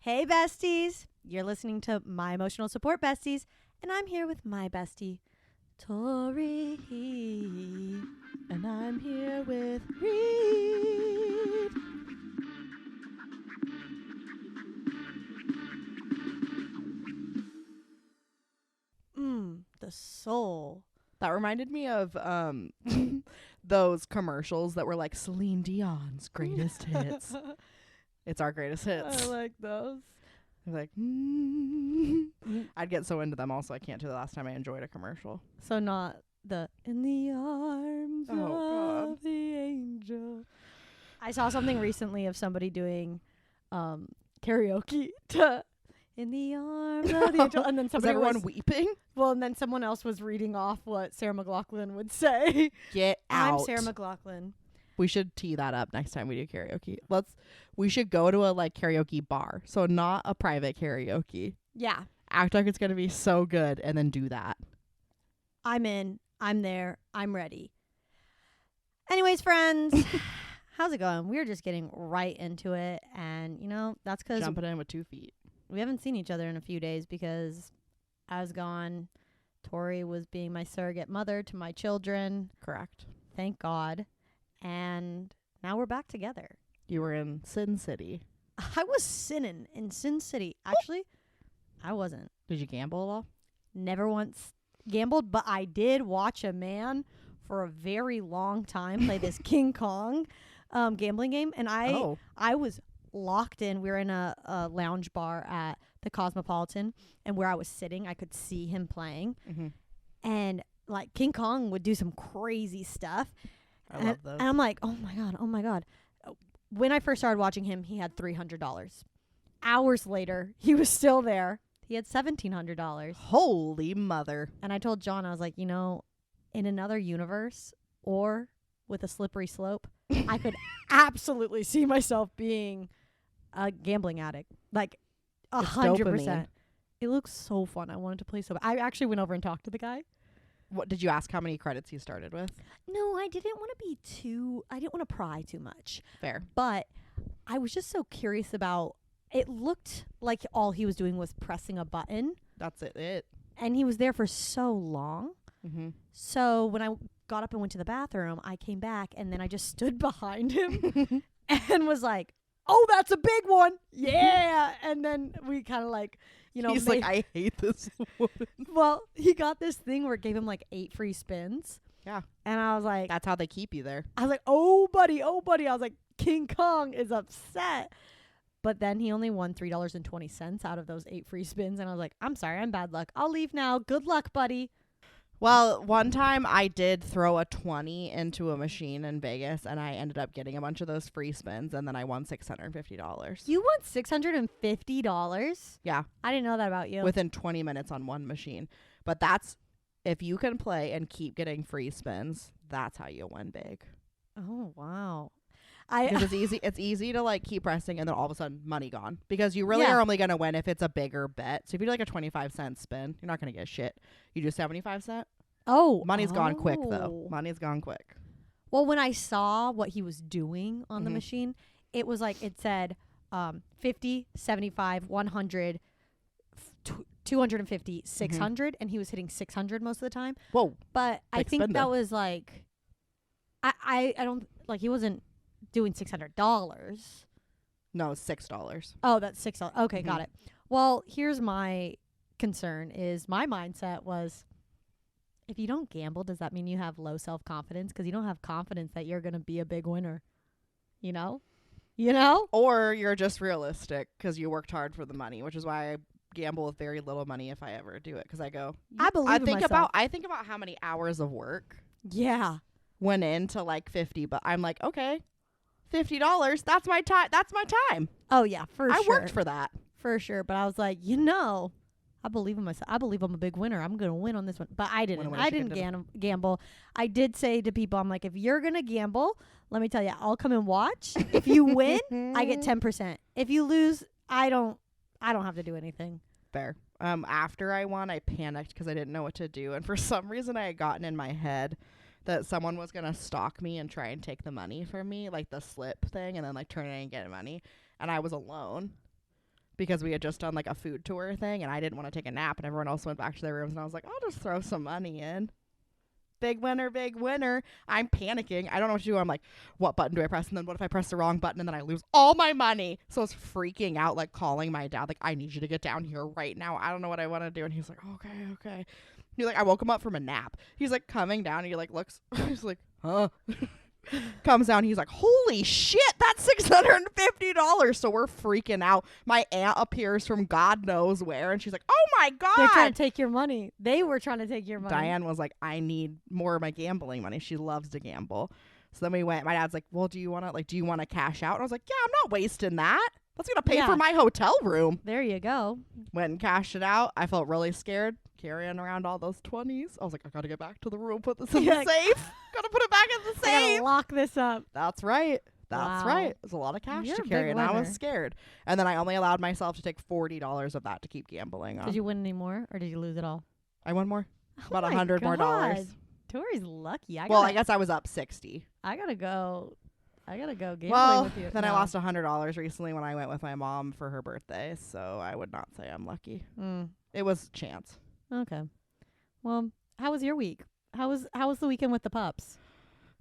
Hey, besties. You're listening to My Emotional Support Besties, and I'm here with my bestie, Tori. And I'm here with Reed. The soul. That reminded me of those commercials that were like Celine Dion's greatest hits. It's our greatest hits. I like those. They're like, I'd get so into them. Also, I can't do the last time I enjoyed a commercial. So not the in the arms of the angel. I saw something recently of somebody doing karaoke to in the arms of the angel, and then somebody was everyone weeping? Well, and then someone else was reading off what Sarah McLachlan would say. Get out! I'm Sarah McLachlan. We should tee that up next time we do karaoke. We should go to a karaoke bar, so not a private karaoke. Yeah, act like it's gonna be so good, and then do that. I'm in. I'm there. I'm ready. Anyways, friends, how's it going? We're just getting right into it, and that's because jumping in with 2 feet. We haven't seen each other in a few days because I was gone. Tori was being my surrogate mother to my children. Correct. Thank God. And now we're back together. You were in Sin City. I was sinning in Sin City. Actually, I wasn't. Did you gamble at all? Never once gambled, but I did watch a man for a very long time play this King Kong gambling game. And I was locked in. We were in a lounge bar at the Cosmopolitan, and where I was sitting, I could see him playing. Mm-hmm. And King Kong would do some crazy stuff. I love those. And I'm like, oh my God. When I first started watching him, he had $300. Hours later, he was still there. He had $1,700. Holy mother. And I told John, I was like, in another universe or with a slippery slope, I could absolutely see myself being a gambling addict. 100%. It looks so fun. I wanted to play so bad. I actually went over and talked to the guy. What did you ask how many credits you started with? No, I didn't want to pry too much. Fair. But I was just so curious about, it looked like all he was doing was pressing a button. That's it. And he was there for so long. Mm-hmm. So when I got up and went to the bathroom, I came back and then I just stood behind him and was like, oh, that's a big one. Yeah. And then we kind of he's like, I hate this woman. Well, he got this thing where it gave him 8 free spins. Yeah. And I was like, that's how they keep you there. I was like, oh, buddy. I was like, King Kong is upset. But then he only won $3.20 out of those 8 free spins. And I was like, I'm sorry, I'm bad luck. I'll leave now. Good luck, buddy. Well, one time I did throw a 20 into a machine in Vegas, and I ended up getting a bunch of those free spins, and then I won $650. You won $650? Yeah. I didn't know that about you. Within 20 minutes on one machine. But that's, if you can play and keep getting free spins, that's how you win big. Oh, wow. Because it's easy to keep pressing, and then all of a sudden money gone, because you really are only going to win if it's a bigger bet. So if you do a 25-cent spin, you're not going to get shit. You do 75 cent. Money's gone quick though. Money's gone quick. Well, when I saw what he was doing on the machine, it was it said 50, 75, 100, 250, 600, and he was hitting 600 most of the time. Whoa. But I think that was I don't he wasn't doing $600. No, $6. Oh, that's $6. Okay, got it. Well, here's my concern is my mindset was, if you don't gamble, does that mean you have low self-confidence? Because you don't have confidence that you're going to be a big winner. You know? Or you're just realistic because you worked hard for the money, which is why I gamble with very little money if I ever do it. Because I go, I think about how many hours of work went into 50, but I'm like, okay, $50, that's my time. That's my time. Oh, yeah, for sure. I worked for that. For sure. But I was like, I believe in myself. I believe I'm a big winner. I'm going to win on this one. But I didn't. I didn't gamble. I did say to people, I'm like, if you're going to gamble, let me tell you, I'll come and watch. If you win, I get 10%. If you lose, I don't have to do anything. Fair. After I won, I panicked because I didn't know what to do. And for some reason, I had gotten in my head that someone was going to stalk me and try and take the money from me, the slip thing, and then turn it in and get money. And I was alone. because we had just done like a food tour thing and I didn't want to take a nap and everyone else went back to their rooms and I was like, I'll just throw some money in. Big winner, big winner. I'm panicking. I don't know what to do. I'm like, what button do I press? And then what if I press the wrong button and then I lose all my money? So I was freaking out, like calling my dad, like, I need you to get down here right now. I don't know what I want to do. And he's like, okay. He's like, I woke him up from a nap. He's like coming down and he like looks, he's like, huh? Comes down, he's like, holy shit, that's $650. So we're freaking out. My aunt appears from God knows where and she's like, oh my God, they're trying to take your money. They were trying to take your money. Diane was like, I need more of my gambling money. She loves to gamble. So then we went, my dad's like, well, do you want to cash out? And I was like, yeah, I'm not wasting that. That's gonna pay for my hotel room. There you go. Went and cashed it out. I felt really scared carrying around all those 20s. I was like, I gotta get back to the room, put this in the safe. Gotta put it back in the safe. I gotta lock this up. That's right. That's right. It's a lot of cash to carry, and I was scared. And then I only allowed myself to take $40 of that to keep gambling on. Did you win any more, or did you lose it all? I won more. About $100 more dollars. Tori's lucky. I guess I was up 60. I gotta go gambling with you. Then I lost $100 recently when I went with my mom for her birthday, so I would not say I'm lucky. It was chance. Okay. Well, how was your week? How was the weekend with the pups?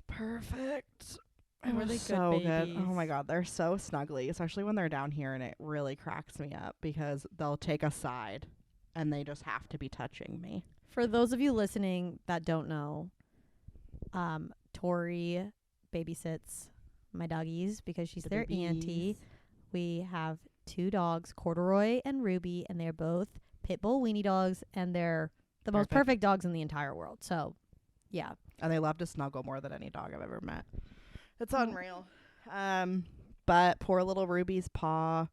Perfect. It was so good. Oh my God, they're so snuggly, especially when they're down here, and it really cracks me up because they'll take a side and they just have to be touching me. For those of you listening that don't know, Tori babysits my doggies because she's their auntie. We have 2 dogs, Corduroy and Ruby, and they're both pit bull weenie dogs, and they're the most perfect dogs in the entire world. So, yeah. And they love to snuggle more than any dog I've ever met. It's unreal. But poor little Ruby's paw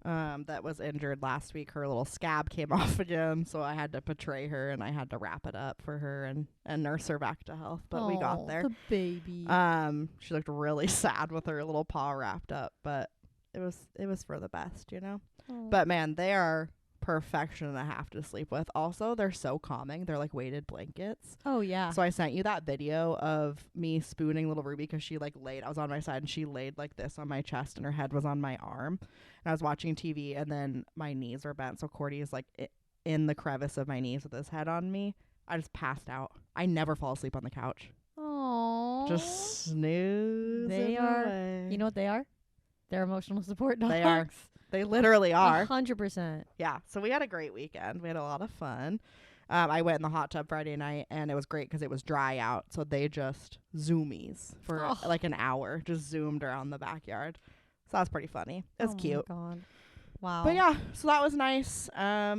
that was injured last week, her little scab came off again, so I had to portray her and I had to wrap it up for her and nurse her back to health. But we got there. The baby. She looked really sad with her little paw wrapped up, but it was for the best, you know. But man, they are perfection and a half to sleep with. Also, they're so calming. They're like weighted blankets. Oh yeah. So I sent you that video of me spooning little Ruby because she like laid, I was on my side and she laid like this on my chest and her head was on my arm, and I was watching TV and then my knees are bent, so Cordy is like in the crevice of my knees with his head on me. I just passed out. I never fall asleep on the couch. Oh. Just snooze. They are away. You know what they are? They're emotional support dogs. They are. They literally are. 100%. Yeah. So we had a great weekend. We had a lot of fun. I went in the hot tub Friday night, and it was great because it was dry out. So they just zoomies for like an hour, just zoomed around the backyard. So that was pretty funny. It was cute. Oh, my God. Wow. But yeah, so that was nice. Yeah,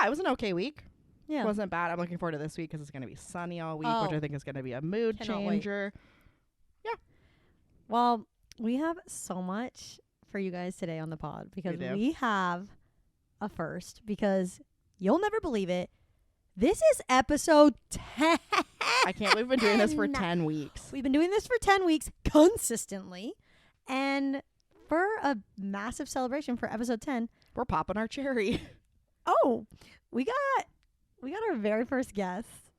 it was an okay week. Yeah. It wasn't bad. I'm looking forward to this week because it's going to be sunny all week, which I think is going to be a mood changer. Yeah. Well, we have so much for you guys today on the pod because we have a first, because you'll never believe it. This is episode 10. I can't believe we've been doing this for 10 weeks. We've been doing this for 10 weeks consistently. And for a massive celebration for episode 10, we're popping our cherry. Oh, we got our very first guest.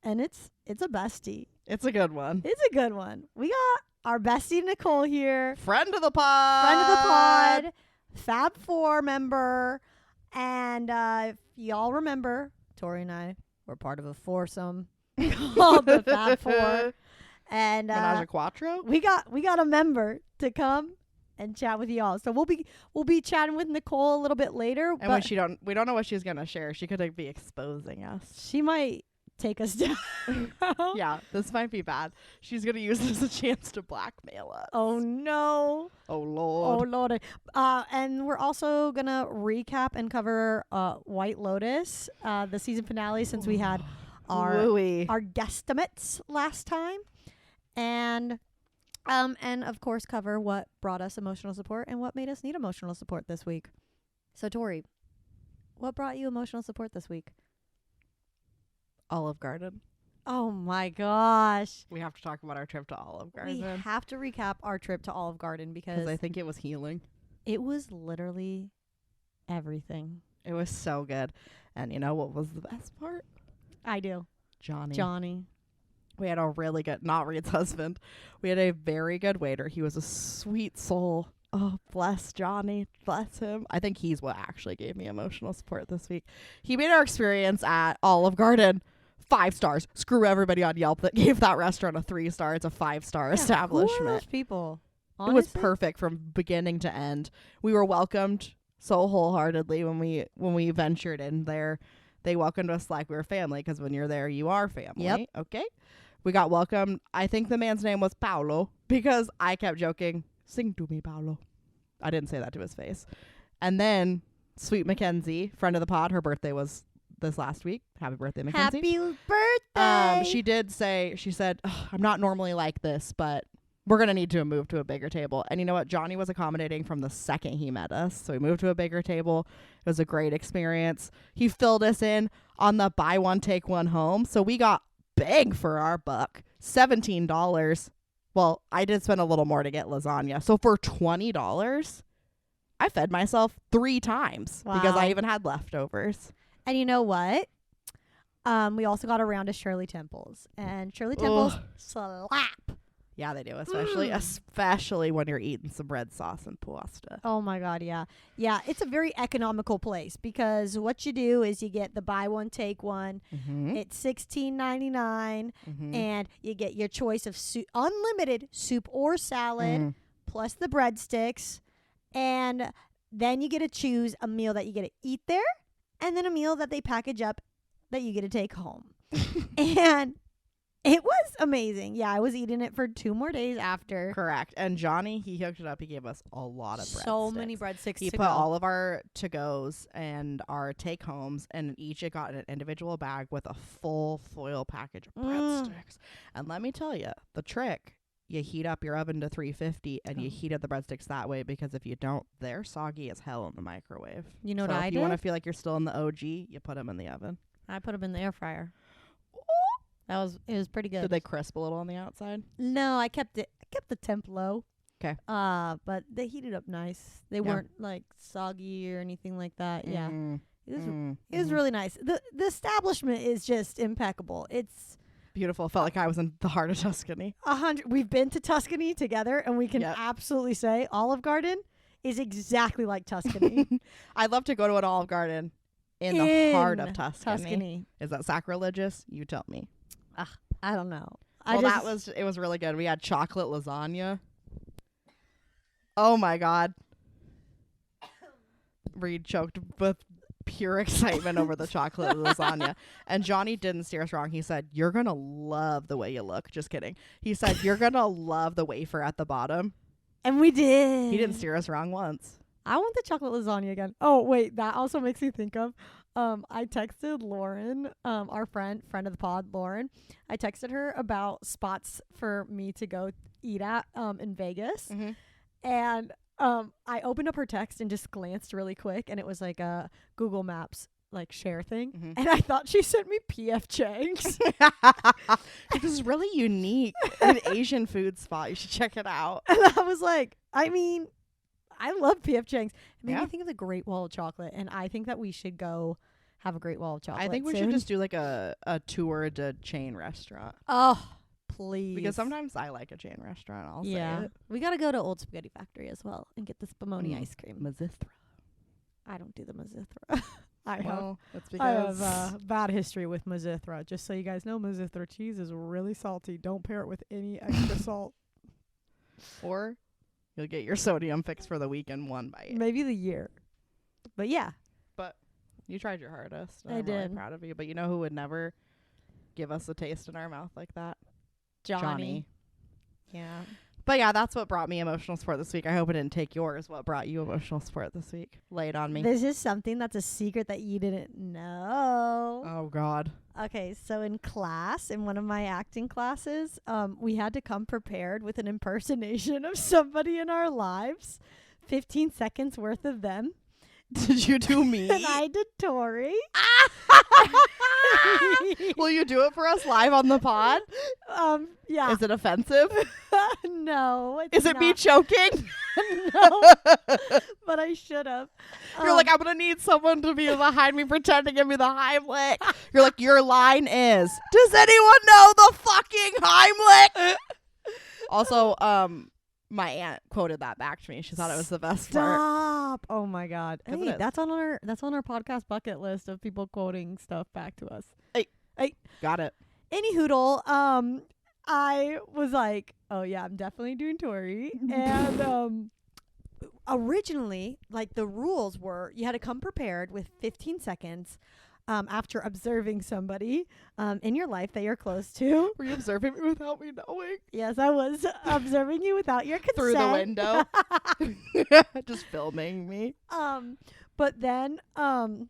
And it's a bestie. It's a good one. It's a good one. We got our bestie Nicole here. Friend of the pod. Fab 4 member. And if y'all remember, Tori and I were part of a foursome called the Fab 4. And Menage a Quattro? We got a member to come and chat with y'all. So we'll be chatting with Nicole a little bit later. And when we don't know what she's gonna share. She could be exposing us. She might take us down. Yeah, this might be bad. She's gonna use this as a chance to blackmail us. Oh no. Oh Lord. Oh Lord. And we're also gonna recap and cover White Lotus, the season finale, since we had our guesstimates last time. And of course cover what brought us emotional support and what made us need emotional support this week. So Tori, what brought you emotional support this week? Olive Garden. Oh my gosh. We have to talk about our trip to Olive Garden. We have to recap our trip to Olive Garden because I think it was healing. It was literally everything. It was so good. And you know what was the best part? I do. Johnny. We had a really good, not Reed's husband. We had a very good waiter. He was a sweet soul. Oh, bless Johnny. Bless him. I think he's what actually gave me emotional support this week. He made our experience at Olive Garden 5 stars. Screw everybody on Yelp that gave that restaurant a 3 star. It's a 5-star establishment. Who are those people? Honestly? It was perfect from beginning to end. We were welcomed so wholeheartedly when we ventured in there. They welcomed us like we were family, because when you're there, you are family. Yep. Okay. We got welcomed. I think the man's name was Paolo, because I kept joking, "Sing to me, Paolo." I didn't say that to his face. And then Sweet Mackenzie, friend of the pod, her birthday was this last week. Happy birthday, Mackenzie. Happy birthday. She said, "I'm not normally like this, but we're going to need to move to a bigger table." And you know what? Johnny was accommodating from the second he met us. So we moved to a bigger table. It was a great experience. He filled us in on the buy one, take one home. So we got big for our buck. $17. Well, I did spend a little more to get lasagna. So for $20, I fed myself 3 times because I even had leftovers. And you know what? We also got a round of Shirley Temples. And Shirley Temples slap. Yeah, they do, especially when you're eating some red sauce and pasta. Oh my God, yeah. Yeah, it's a very economical place, because what you do is you get the buy one, take one. Mm-hmm. It's $16.99, and you get your choice of unlimited soup or salad, plus the breadsticks, and then you get to choose a meal that you get to eat there, and then a meal that they package up that you get to take home. And it was amazing. Yeah, I was eating it for 2 more days after. Correct. And Johnny, he hooked it up. He gave us a lot of breadsticks. So many breadsticks. He put all of our to-goes and our take-homes, and each it got an individual bag with a full foil package of breadsticks. And let me tell you, the trick, you heat up your oven to 350 and you heat up the breadsticks that way, because if you don't, they're soggy as hell in the microwave. You know what I did? If you want to feel like you're still in the OG, you put them in the oven. I put them in the air fryer. It was pretty good. Did they crisp a little on the outside? No, I kept the temp low. Okay. But they heated up nice. They weren't like soggy or anything like that. Yeah. It was really nice. The establishment is just impeccable. It's beautiful. Felt like I was in the heart of Tuscany. 100. We've been to Tuscany together, and we can absolutely say Olive Garden is exactly like Tuscany. I'd love to go to an Olive Garden in the heart of Tuscany. Is that sacrilegious? You tell me. I don't know. It was really good. We had chocolate lasagna. Oh my God. Reed choked with pure excitement over the chocolate lasagna. And Johnny didn't steer us wrong. He said, "You're going to love the way you look." Just kidding. He said, "You're going to love the wafer at the bottom." And we did. He didn't steer us wrong once. I want the chocolate lasagna again. Oh, wait. That also makes me think of, I texted Lauren, our friend of the pod, Lauren. I texted her about spots for me to go eat at in Vegas. And I opened up her text and just glanced really quick, and it was like a Google Maps like share thing. And I thought she sent me P.F. Chang's. It was really unique. An Asian food spot. You should check it out. And I was like, I mean, I love P.F. Chang's. It made me think of the Great Wall of Chocolate, and I think that we should go have a Great Wall of Chocolate. I think we should just do like a tour to chain restaurant. Oh, please. Because sometimes I like a chain restaurant. I'll say it. We got to go to Old Spaghetti Factory as well and get the spumoni ice cream. Mazithra. I don't do the Mazithra. I have a bad history with Mazithra. Just so you guys know, Mazithra cheese is really salty. Don't pair it with any extra salt. Or you'll get your sodium fix for the week in one bite. Maybe the year. But yeah. But you tried your hardest. I did. I'm really proud of you. But you know who would never give us a taste in our mouth like that? Johnny. Yeah. But yeah, that's what brought me emotional support this week. I hope it didn't take yours. What brought you emotional support this week? Lay it on me. This is something that's a secret that you didn't know. Oh, God. Okay, so in class, in one of my acting classes, we had to come prepared with an impersonation of somebody in our lives. 15 seconds worth of them. Did you do me? And I did Tori. Will you do it for us live on the pod? Yeah. Is it offensive? No. Is it me choking? No. But I should have. You're like, I'm going to need someone to be behind me pretend to give me the Heimlich. You're like, your line is, does anyone know the fucking Heimlich? Also, my aunt quoted that back to me. She thought it was the best part. Stop! Oh my god! Hey, that's on our podcast bucket list of people quoting stuff back to us. Hey, got it. Any hoodle. I was like, oh yeah, I'm definitely doing Tori. And originally, like, the rules were you had to come prepared with 15 seconds after observing somebody in your life that you're close to. Were you observing me without me knowing? Yes, I was observing you without your consent. Through the window. Just filming me. But then, so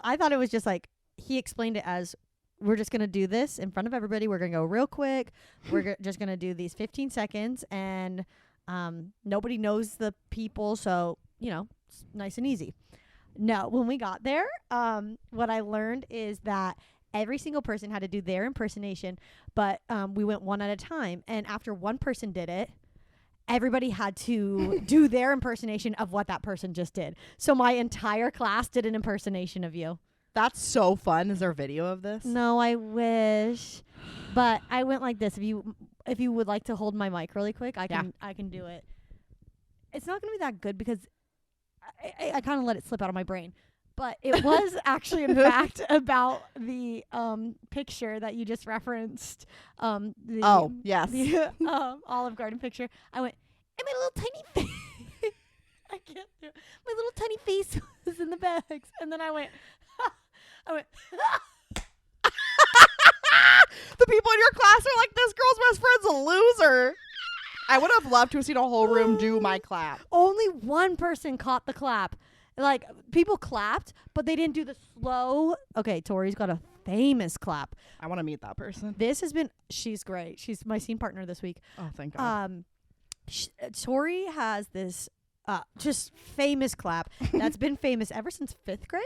I thought it was just like, he explained it as, we're just going to do this in front of everybody. We're going to go real quick. We're just going to do these 15 seconds, and nobody knows the people, so, it's nice and easy. No, when we got there, what I learned is that every single person had to do their impersonation, but we went one at a time. And after one person did it, everybody had to do their impersonation of what that person just did. So my entire class did an impersonation of you. That's so fun. Is there a video of this? No, I wish. But I went like this. If you would like to hold my mic really quick, I can do it. It's not going to be that good because I kind of let it slip out of my brain. But it was actually, in fact, about the picture that you just referenced. Yes. The Olive Garden picture. I went, and my little tiny face. I can't do it. My little tiny face was in the bags. And then I went, the people in your class are like, this girl's best friend's a loser. I would have loved to have seen a whole room do my clap. Only one person caught the clap. Like, people clapped, but they didn't do the slow. Okay, Tori's got a famous clap. I want to meet that person. She's great. She's my scene partner this week. Oh, thank God. Tori has this just famous clap that's been famous ever since 5th grade.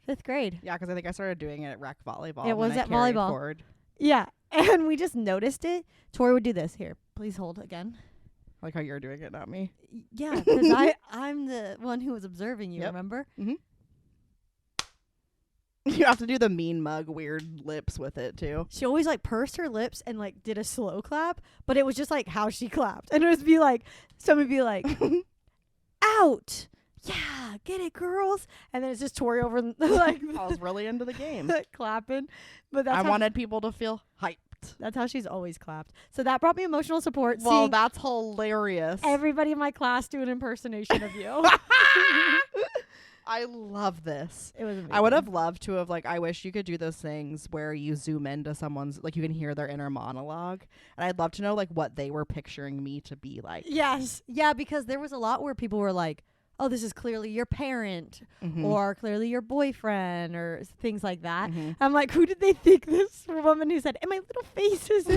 5th grade. Yeah, because I think I started doing it at rec volleyball. It was at volleyball. Forward. Yeah, and we just noticed it. Tori would do this. Here, please hold again. Like how you're doing it, not me. Yeah, because I'm the one who was observing you, remember? Mm-hmm. You have to do the mean mug weird lips with it, too. She always, like, pursed her lips and, like, did a slow clap, but it was just, like, how she clapped. And it would be like, somebody would be like, out. Yeah, get it, girls. And then it's just Tori over, like, I was really into the game. Clapping. But I wanted people to feel hyped. That's how she's always clapped. So that brought me emotional support. Well, that's hilarious. Everybody in my class do an impersonation of you. I love this. It was amazing. I would have loved to have, like, I wish you could do those things where you zoom into someone's, like, you can hear their inner monologue. And I'd love to know, like, what they were picturing me to be like. Yes. Yeah, because there was a lot where people were like, oh, this is clearly your parent or clearly your boyfriend or things like that. Mm-hmm. I'm like, who did they think this woman who said, and my little face is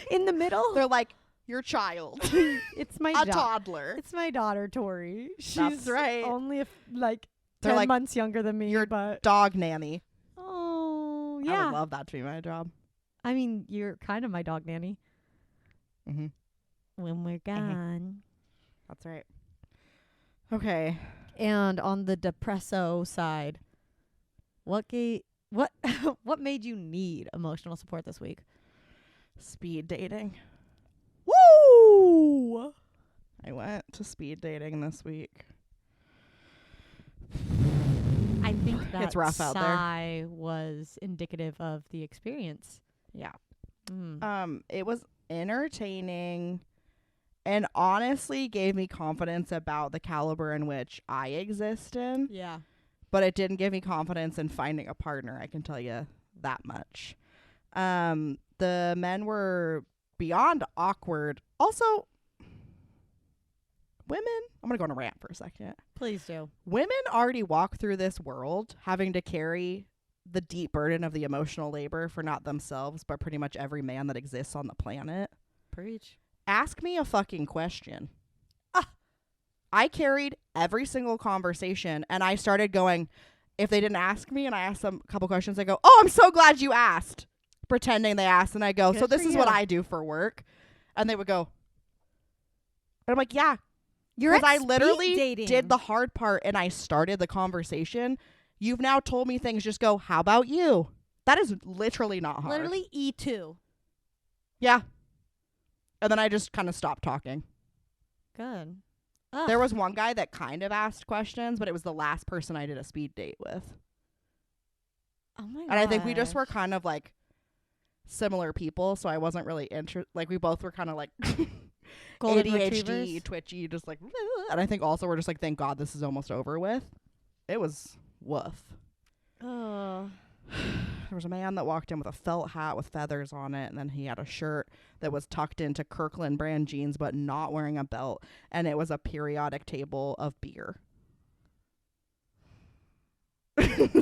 in the middle? They're like, your child. It's my toddler. It's my daughter, Tori. She's That's right. only 10 months younger than me. Your but dog nanny. Oh, yeah. I would love that to be my job. I mean, you're kind of my dog nanny. Mm-hmm. When we're gone. That's right. Okay. And on the depresso side, what made you need emotional support this week? Speed dating. Woo! I went to speed dating this week. I think that it's rough out there. Was indicative of the experience. Yeah. It was entertaining. And honestly gave me confidence about the caliber in which I exist in. Yeah. But it didn't give me confidence in finding a partner, I can tell you that much. The men were beyond awkward. Also, women, I'm going to go on a rant for a second. Please do. Women already walk through this world having to carry the deep burden of the emotional labor for not themselves, but pretty much every man that exists on the planet. Preach. Ask me a fucking question. I carried every single conversation, and I started going, if they didn't ask me and I asked them a couple questions, I go, oh, I'm so glad you asked. Pretending they asked, and I go, so this is what I do for work. And they would go, and I'm like, yeah. Because I literally did the hard part, and I started the conversation. You've now told me things, just go, how about you? That is literally not hard. Literally E2. Yeah. And then I just kind of stopped talking. Good. There was one guy that kind of asked questions, but it was the last person I did a speed date with. Oh my god. And I think we just were kind of like similar people, so I wasn't really like we both were kind of like ADHD, twitchy, just like, and I think also we're just like, thank God this is almost over with. It was woof. Oh. There was a man that walked in with a felt hat with feathers on it, and then he had a shirt that was tucked into Kirkland brand jeans but not wearing a belt, and it was a periodic table of beer.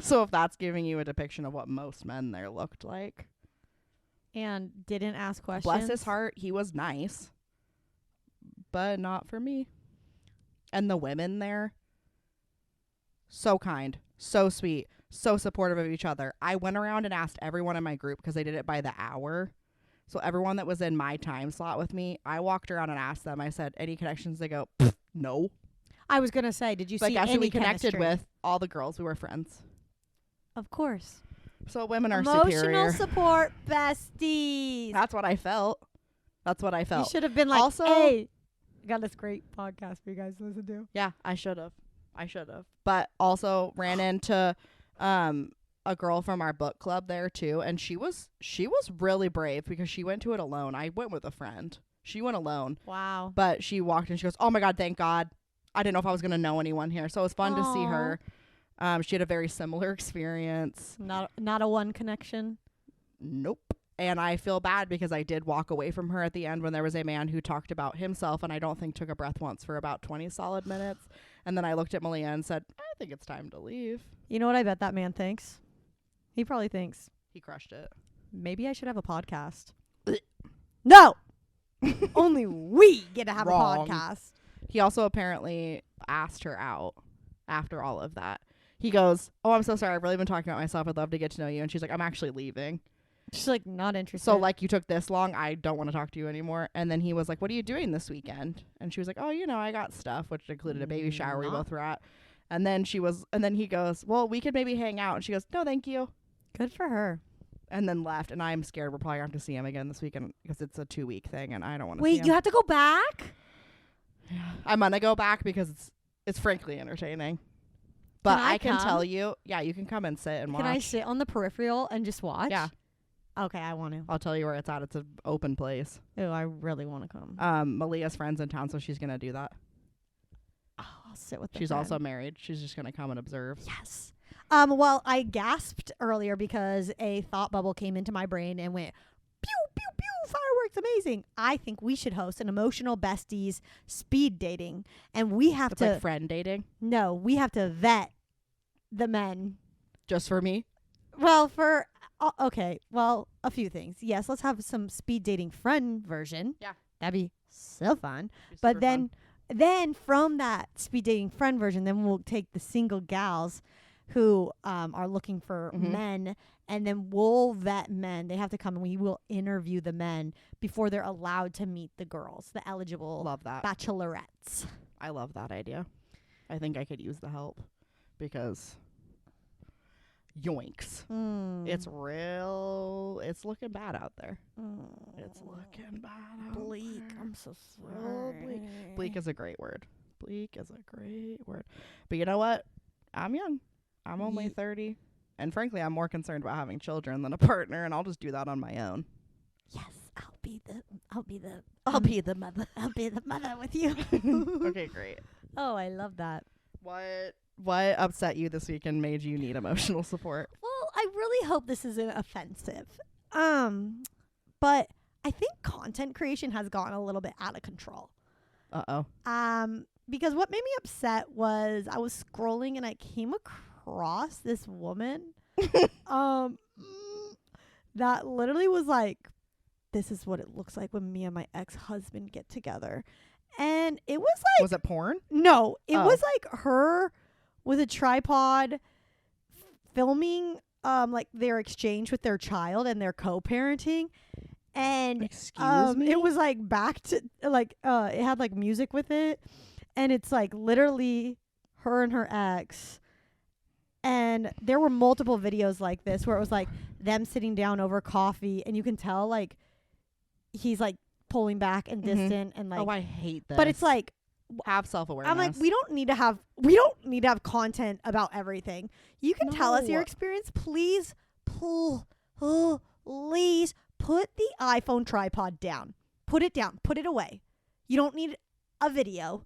So if that's giving you a depiction of what most men there looked like. And didn't ask questions. Bless his heart, he was nice, but not for me. And the women there, so kind, so sweet, so supportive of each other. I went around and asked everyone in my group because they did it by the hour. So everyone that was in my time slot with me, I walked around and asked them. I said, any connections? They go, no. I was going to say, did you see guess any we connected chemistry? with all the girls who were friends. Of course. So women are Emotional superior. support besties. That's what I felt. You should have been like, also, hey, I got this great podcast for you guys to listen to. Yeah, I should have. But also ran into a girl from our book club there too, and she was really brave because she went to it alone. I went with a friend. She went alone. Wow. But she walked in, she goes, oh my God, thank God. I didn't know if I was going to know anyone here. So it was fun to see her. She had a very similar experience. Not a one connection? Nope. And I feel bad because I did walk away from her at the end when there was a man who talked about himself and I don't think took a breath once for about 20 solid minutes. And then I looked at Malia and said, I think it's time to leave. You know what I bet that man thinks? He probably thinks, he crushed it. Maybe I should have a podcast. No! Only we get to have Wrong. A podcast. He also apparently asked her out after all of that. He goes, oh, I'm so sorry. I've really been talking about myself. I'd love to get to know you. And she's like, I'm actually leaving. She's like, not interested. So like, you took this long. I don't want to talk to you anymore. And then he was like, what are you doing this weekend? And she was like, oh, I got stuff, which included a baby shower we both were at. And then he goes, well, we could maybe hang out. And she goes, no, thank you. Good for her. And then left. And I'm scared we're probably going to have to see him again this weekend because it's a 2-week thing and I don't want to see him. Wait, you have to go back? I'm going to go back because it's frankly entertaining. But I can tell you, yeah, you can come and sit and watch. Can I sit on the peripheral and just watch? Yeah. Okay, I want to. I'll tell you where it's at. It's an open place. Oh, I really want to come. Malia's friend's in town, so she's going to do that. Oh, I'll sit with She's friend. Also married. She's just going to come and observe. Yes. Well, I gasped earlier because a thought bubble came into my brain and went, pew, pew, pew, fireworks, amazing. I think we should host an emotional besties speed dating. And we have to... like friend dating? No, we have to vet the men. Just for me? Well, okay, well, a few things. Yes, let's have some speed dating friend version. Yeah. That'd be so fun. But then from that speed dating friend version, then we'll take the single gals who are looking for men, and then we'll vet men. They have to come and we will interview the men before they're allowed to meet the girls, the eligible bachelorettes. I love that idea. I think I could use the help because yoinks. It's looking bad out there. It's looking bad out bleak. There. I'm so sorry. Bleak is a great word. Bleak is a great word. But you know what? I'm young. I'm only 30. And frankly, I'm more concerned about having children than a partner, and I'll just do that on my own. Yes, I'll be the mother with you. Okay, great. Oh, I love that. What upset you this week and made you need emotional support? Well, I really hope this isn't offensive. But I think content creation has gotten a little bit out of control. Uh-oh. Because what made me upset was I was scrolling and I came across this woman that literally was like, this is what it looks like when me and my ex-husband get together. And it was like... Was it porn? No. It was like her with a tripod filming like their exchange with their child and their co-parenting. And excuse me? It was like back to like it had like music with it. And it's like literally her and her ex. And there were multiple videos like this where it was like them sitting down over coffee, and you can tell like he's like pulling back and distant and like. Oh, I hate this. But it's like. Have self-awareness. I'm like, we don't need to have content about everything. You can tell us your experience. Please put the iPhone tripod down. Put it down. Put it away. You don't need a video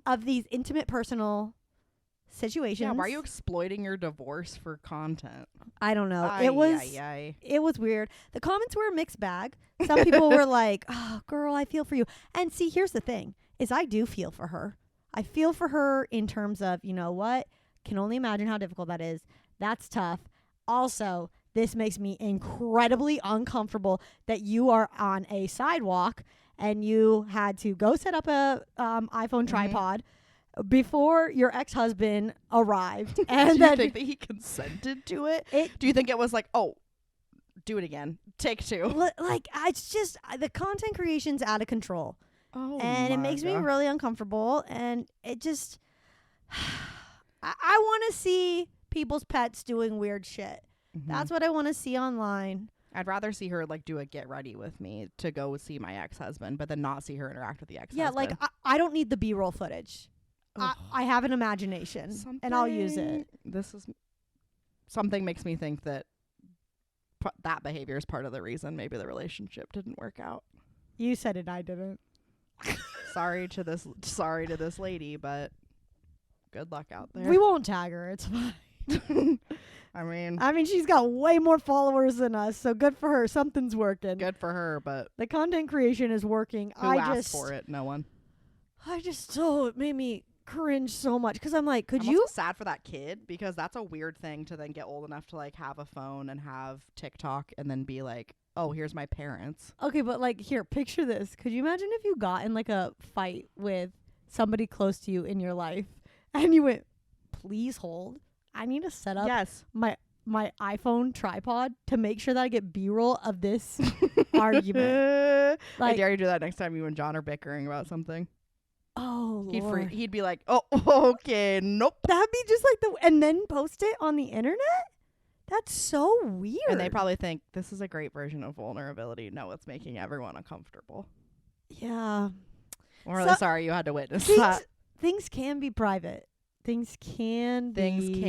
of these intimate personal situations. Yeah, why are you exploiting your divorce for content? I don't know. It was weird. The comments were a mixed bag. Some people were like, oh, girl, I feel for you. And see, here's the thing. Is I do feel for her. I feel for her in terms of, you know what? Can only imagine how difficult that is. That's tough. Also, this makes me incredibly uncomfortable that you are on a sidewalk and you had to go set up a iPhone tripod before your ex-husband arrived. And do you think that he consented to it? Do you think it was like, oh, do it again. Take two. Like, it's just, the content creation's out of control. Oh, and it makes me really uncomfortable, and it just I want to see people's pets doing weird shit. That's what I want to see online. I'd rather see her like do a get ready with me to go see my ex-husband, but then not see her interact with the ex-husband. Yeah, like I don't need the B-roll footage. I have an imagination and I'll use it. This is something makes me think that that behavior is part of the reason maybe the relationship didn't work out. You said it, I didn't. Sorry to this lady, but good luck out there. We won't tag her. It's fine. I mean, she's got way more followers than us, so good for her. Something's working. Good for her, but the content creation is working. Who asked for it? No one. It made me cringe so much because I'm like, I'm also sad for that kid because that's a weird thing to then get old enough to like have a phone and have TikTok and then be like, oh, here's my parents. Okay, but like, here, picture this. Could you imagine if you got in like a fight with somebody close to you in your life and you went, please hold. I need to set up my iPhone tripod to make sure that I get B-roll of this argument. Like, I dare you do that next time you and John are bickering about something. Oh, Lord. He'd be like, oh, okay, nope. That'd be just like and then post it on the internet? That's so weird. And they probably think this is a great version of vulnerability. No, it's making everyone uncomfortable. Yeah. I'm really sorry you had to witness that. Things can be private. Things can be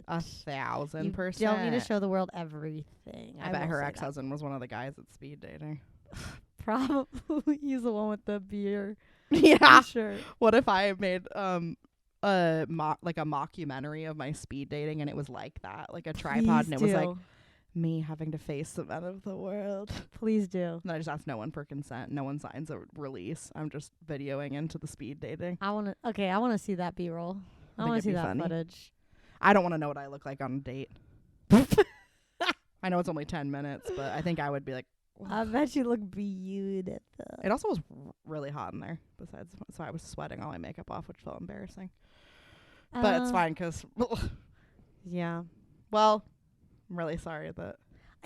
1,000%. You don't need to show the world everything. I bet her ex-husband was one of the guys at speed dating. Probably. He's the one with the beer. Yeah. Sure. What if I made a mockumentary of my speed dating and it was like that, like a tripod, and it was like me having to face the men of the world. Please do. And I just asked no one for consent. No one signs a release. I'm just videoing into the speed dating. I want to see that B-roll. I want to see that footage. I don't want to know what I look like on a date. I know it's only 10 minutes, but I think I would be like, I bet you look beautiful. It also was really hot in there. Besides, so I was sweating all my makeup off, which felt embarrassing. But it's fine because, yeah. Well, I'm really sorry that.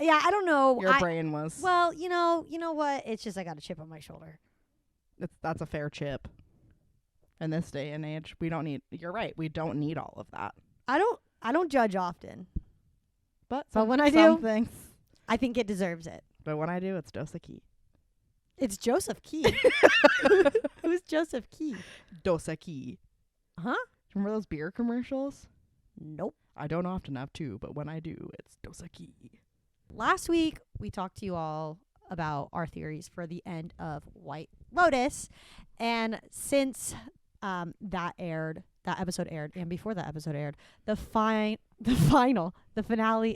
Yeah, I don't know. Your brain was. Well, you know what? It's just I got a chip on my shoulder. That's a fair chip. In this day and age, we don't need. You're right. We don't need all of that. I don't judge often. But when I do, things. I think it deserves it. But when I do, it's Dosa Key. It's Joseph Key. Who's Joseph Key? Dosa Key. Huh? Remember those beer commercials? Nope. I don't often have two, but when I do, it's Dosa Key. Last week, we talked to you all about our theories for the end of White Lotus. And since that episode aired, and before that episode aired, the finale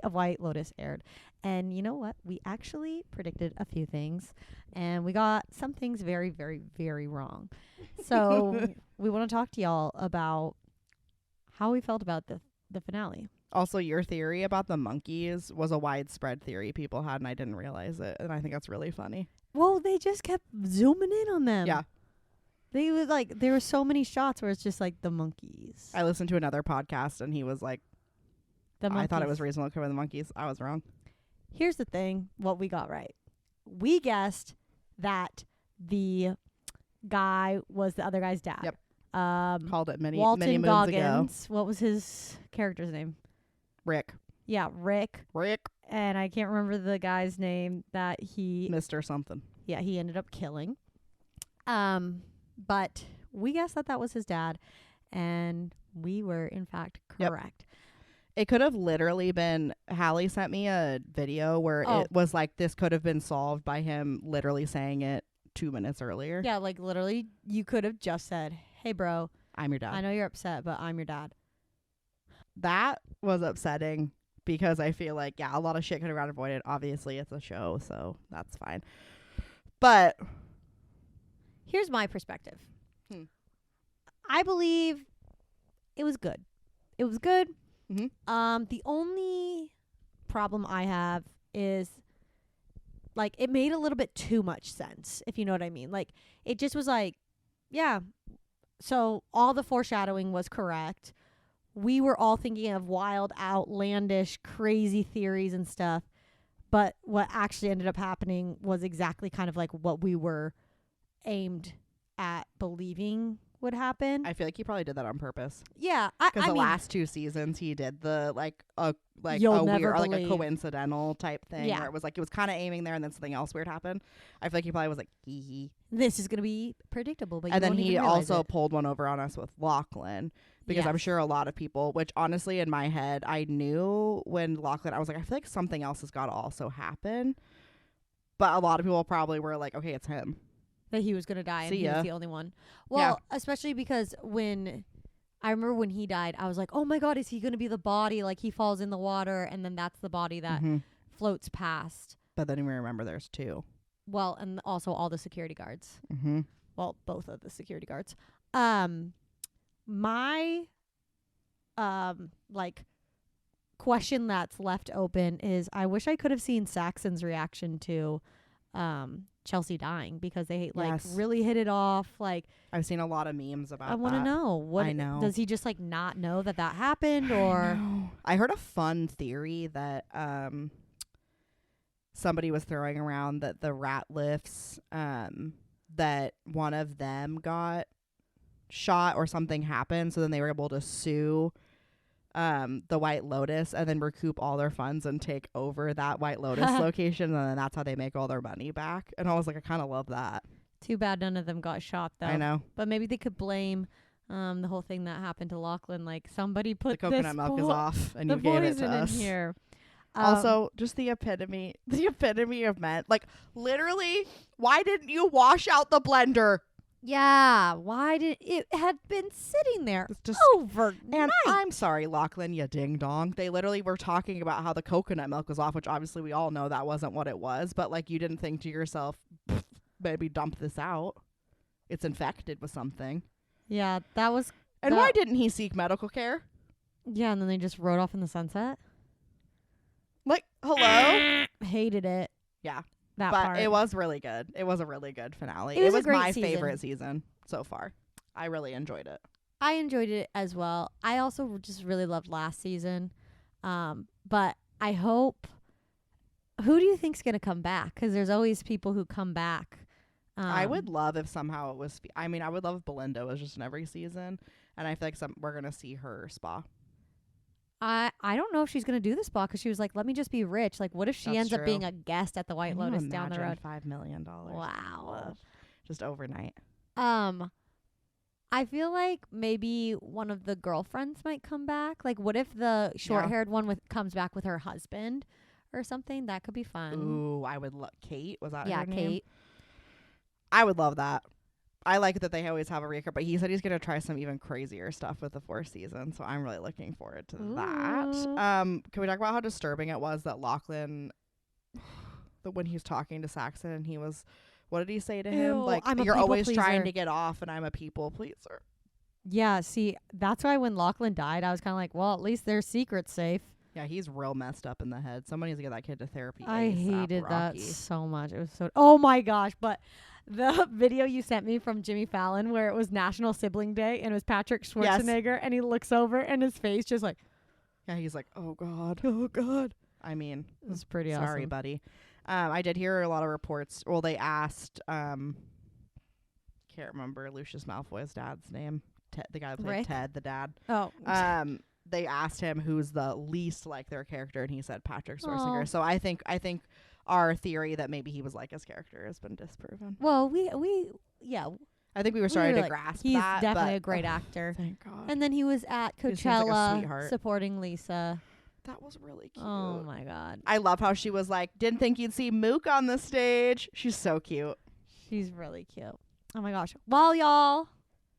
of White Lotus aired. And you know what? We actually predicted a few things, and we got some things very, very, very wrong. So we want to talk to y'all about how we felt about the finale. Also, your theory about the monkeys was a widespread theory people had, and I didn't realize it. And I think that's really funny. Well, they just kept zooming in on them. Yeah. They was like, there were so many shots where it's just like the monkeys. I listened to another podcast, and he was like, I thought it was reasonable to cover the monkeys. I was wrong. Here's the thing, what we got right. We guessed that the guy was the other guy's dad. Yep. Called it many Walton moons Goggins. ago. What was his character's name? Rick. Yeah, Rick. Rick. And I can't remember the guy's name that he... Mr. something. yeah, he ended up killing. But we guessed that was his dad, and we were in fact correct. Yep. It could have literally been, Hallie sent me a video where it was like, this could have been solved by him literally saying it 2 minutes earlier. Yeah, like literally you could have just said, hey bro, I'm your dad. I know you're upset, but I'm your dad. That was upsetting because I feel like, yeah, a lot of shit could have gotten avoided. Obviously it's a show, so that's fine. But here's my perspective. I believe it was good. It was good. Mm-hmm. The only problem I have is, like, it made a little bit too much sense, if you know what I mean. Like, it just was like, yeah. So all the foreshadowing was correct. We were all thinking of wild, outlandish, crazy theories and stuff. But what actually ended up happening was exactly kind of like what we were aimed at believing would happen. I feel like he probably did that on purpose. Yeah, because the last 2 seasons he did the a weird, or like a coincidental type thing, where it was like it was kind of aiming there and then something else weird happened. I feel like he probably was like, hee hee, this is gonna be predictable. But and then he also pulled one over on us with Lachlan, because I'm sure a lot of people, which honestly in my head I knew when Lachlan, I was like, I feel like something else has got to also happen, but a lot of people probably were like, okay, it's him. That he was going to die and he was the only one. Well, especially because I remember when he died, I was like, oh my God, is he going to be the body? Like, he falls in the water and then that's the body that floats past. But then we remember there's 2. Well, and also all the security guards. Mm-hmm. Well, both of the security guards. My, like, question that's left open is, I wish I could have seen Saxon's reaction to, Chelsea dying, because they really hit it off. Like, I've seen a lot of memes about that. I want to know what does he just like not know that happened, or I heard a fun theory that somebody was throwing around, that the rat lifts, that one of them got shot or something happened, so then they were able to sue the White Lotus and then recoup all their funds and take over that White Lotus location, and then that's how they make all their money back. And I was like, I kind of love that. Too bad none of them got shot though. I know, but maybe they could blame the whole thing that happened to Lachlan, like somebody put the coconut milk is off and you gave it to us. In here. Also, just the epitome of men. Like, literally, why didn't you wash out the blender? Yeah, why did it had been sitting there overnight? And I'm sorry, Lachlan, you ding dong. They literally were talking about how the coconut milk was off, which obviously we all know that wasn't what it was. But like, you didn't think to yourself, maybe dump this out. It's infected with something. Yeah, that was. And why didn't he seek medical care? Yeah, and then they just rode off in the sunset. Like, hello? Hated it. Yeah. But part. It was really good. It was a really good finale. It was my favorite season so far. I really enjoyed it. I enjoyed it as well. I also just really loved last season. But I hope... Who do you think's going to come back? Because there's always people who come back. I would love if somehow it was... I mean, I would love if Belinda was just in every season. And I feel like we're going to see her spa. I don't know if she's going to do the spa, because she was like, let me just be rich. Like, what if she ends up being a guest at the White Lotus down the road? $5 million. Wow. Just overnight. I feel like maybe one of the girlfriends might come back. Like, what if the short-haired one comes back with her husband or something? That could be fun. Ooh, I would love... Kate? Was that her name? Yeah, Kate. I would love that. I like that they always have a recur, but he said he's going to try some even crazier stuff with the 4th season, so I'm really looking forward to that. Can we talk about how disturbing it was that Lachlan, when he was talking to Saxon, and he was, what did he say to him? Like, you're always trying to get off, and I'm a people pleaser. Yeah, see, that's why when Lachlan died, I was kind of like, well, at least their secret's safe. Yeah, he's real messed up in the head. Someone needs to get that kid to therapy. I hated that so much. It was so... Oh, my gosh, but... The video you sent me from Jimmy Fallon, where it was National Sibling Day and it was Patrick Schwarzenegger, and he looks over and his face just like, yeah, he's like, oh God, oh God. I mean, it's pretty awesome. Sorry, buddy. I did hear a lot of reports. Well, they asked, can't remember Lucius Malfoy's dad's name. The guy that played Ted, the dad. Oh. They asked him who's the least like their character, and he said Patrick Schwarzenegger. So I think our theory that maybe he was Lyca's character has been disproven. Well, yeah. I think we were starting to grasp he's that. He's definitely a great actor. Thank God. And then he was at Coachella supporting Lisa. That was really cute. Oh my God. I love how she was like, didn't think you'd see Mook on the stage. She's so cute. She's really cute. Oh my gosh. Well, y'all,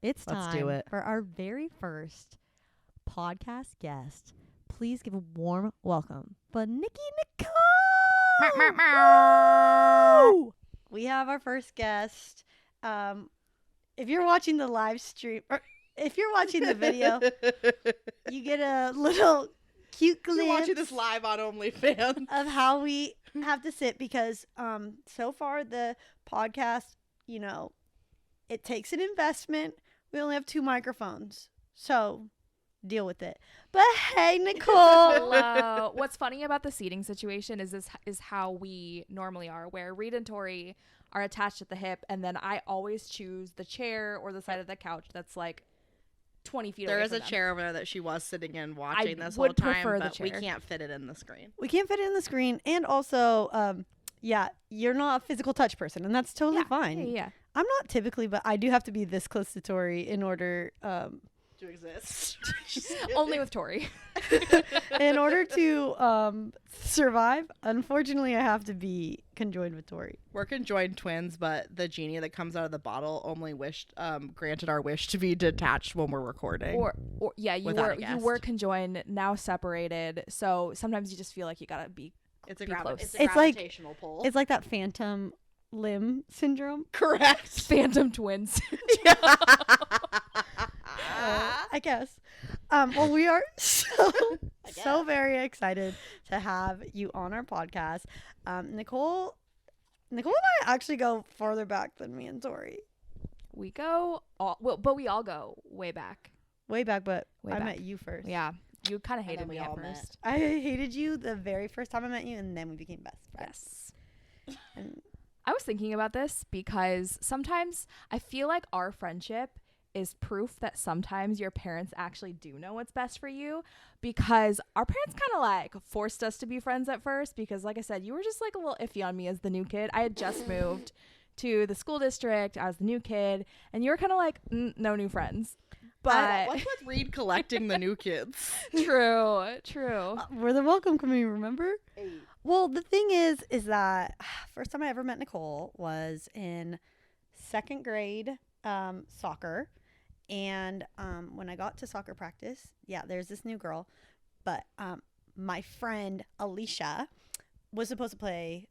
it's time Let's do it. for our very first podcast guest. Please give a warm welcome for Nikki Nicole. We have our first guest. If you're watching the live stream, or if you're watching the video, you get a little cute glimpse. You're watching this live on OnlyFans of how we have to sit because so far the podcast, you know, it takes an investment. We only have 2 microphones, so deal with it. But hey, Nicole. Hello. What's funny about the seating situation is how we normally are, where Reed and Tori are attached at the hip, and then I always choose the chair or the side of the couch that's like 20 feet away from them. There is a chair over there that she was sitting in watching this whole time, but we can't fit it in the screen. We can't fit it in the screen, and also, yeah, you're not a physical touch person, and that's totally fine. Yeah. I'm not typically, but I do have to be this close to Tori in order to exist. Only with Tori. In order to survive, unfortunately, I have to be conjoined with Tori. We're conjoined twins, but the genie that comes out of the bottle only granted our wish to be detached when we're recording. Or you were conjoined, now separated. So sometimes you just feel like you gotta be. It's a close. gravitational pull. It's like that phantom limb syndrome. Correct. Phantom twins. I guess. Well, we are so very excited to have you on our podcast. Nicole and I actually go farther back than me and Tori. We go but we all go way back. Way back, but I met you first. Yeah. You kind of hated me at first. I hated you the very first time I met you, and then we became best friends. Yes. And I was thinking about this because sometimes I feel like our friendship is proof that sometimes your parents actually do know what's best for you, because our parents kind of like forced us to be friends at first because, like I said, you were just like a little iffy on me as the new kid. I had just moved to the school district. I was the new kid, and you were kind of like, no new friends. But what's with Reed collecting the new kids? True. We're the welcome committee, remember? Well, the thing is that first time I ever met Nicole was in 2nd grade soccer. And when I got to soccer practice, there's this new girl. But my friend Alicia was supposed to play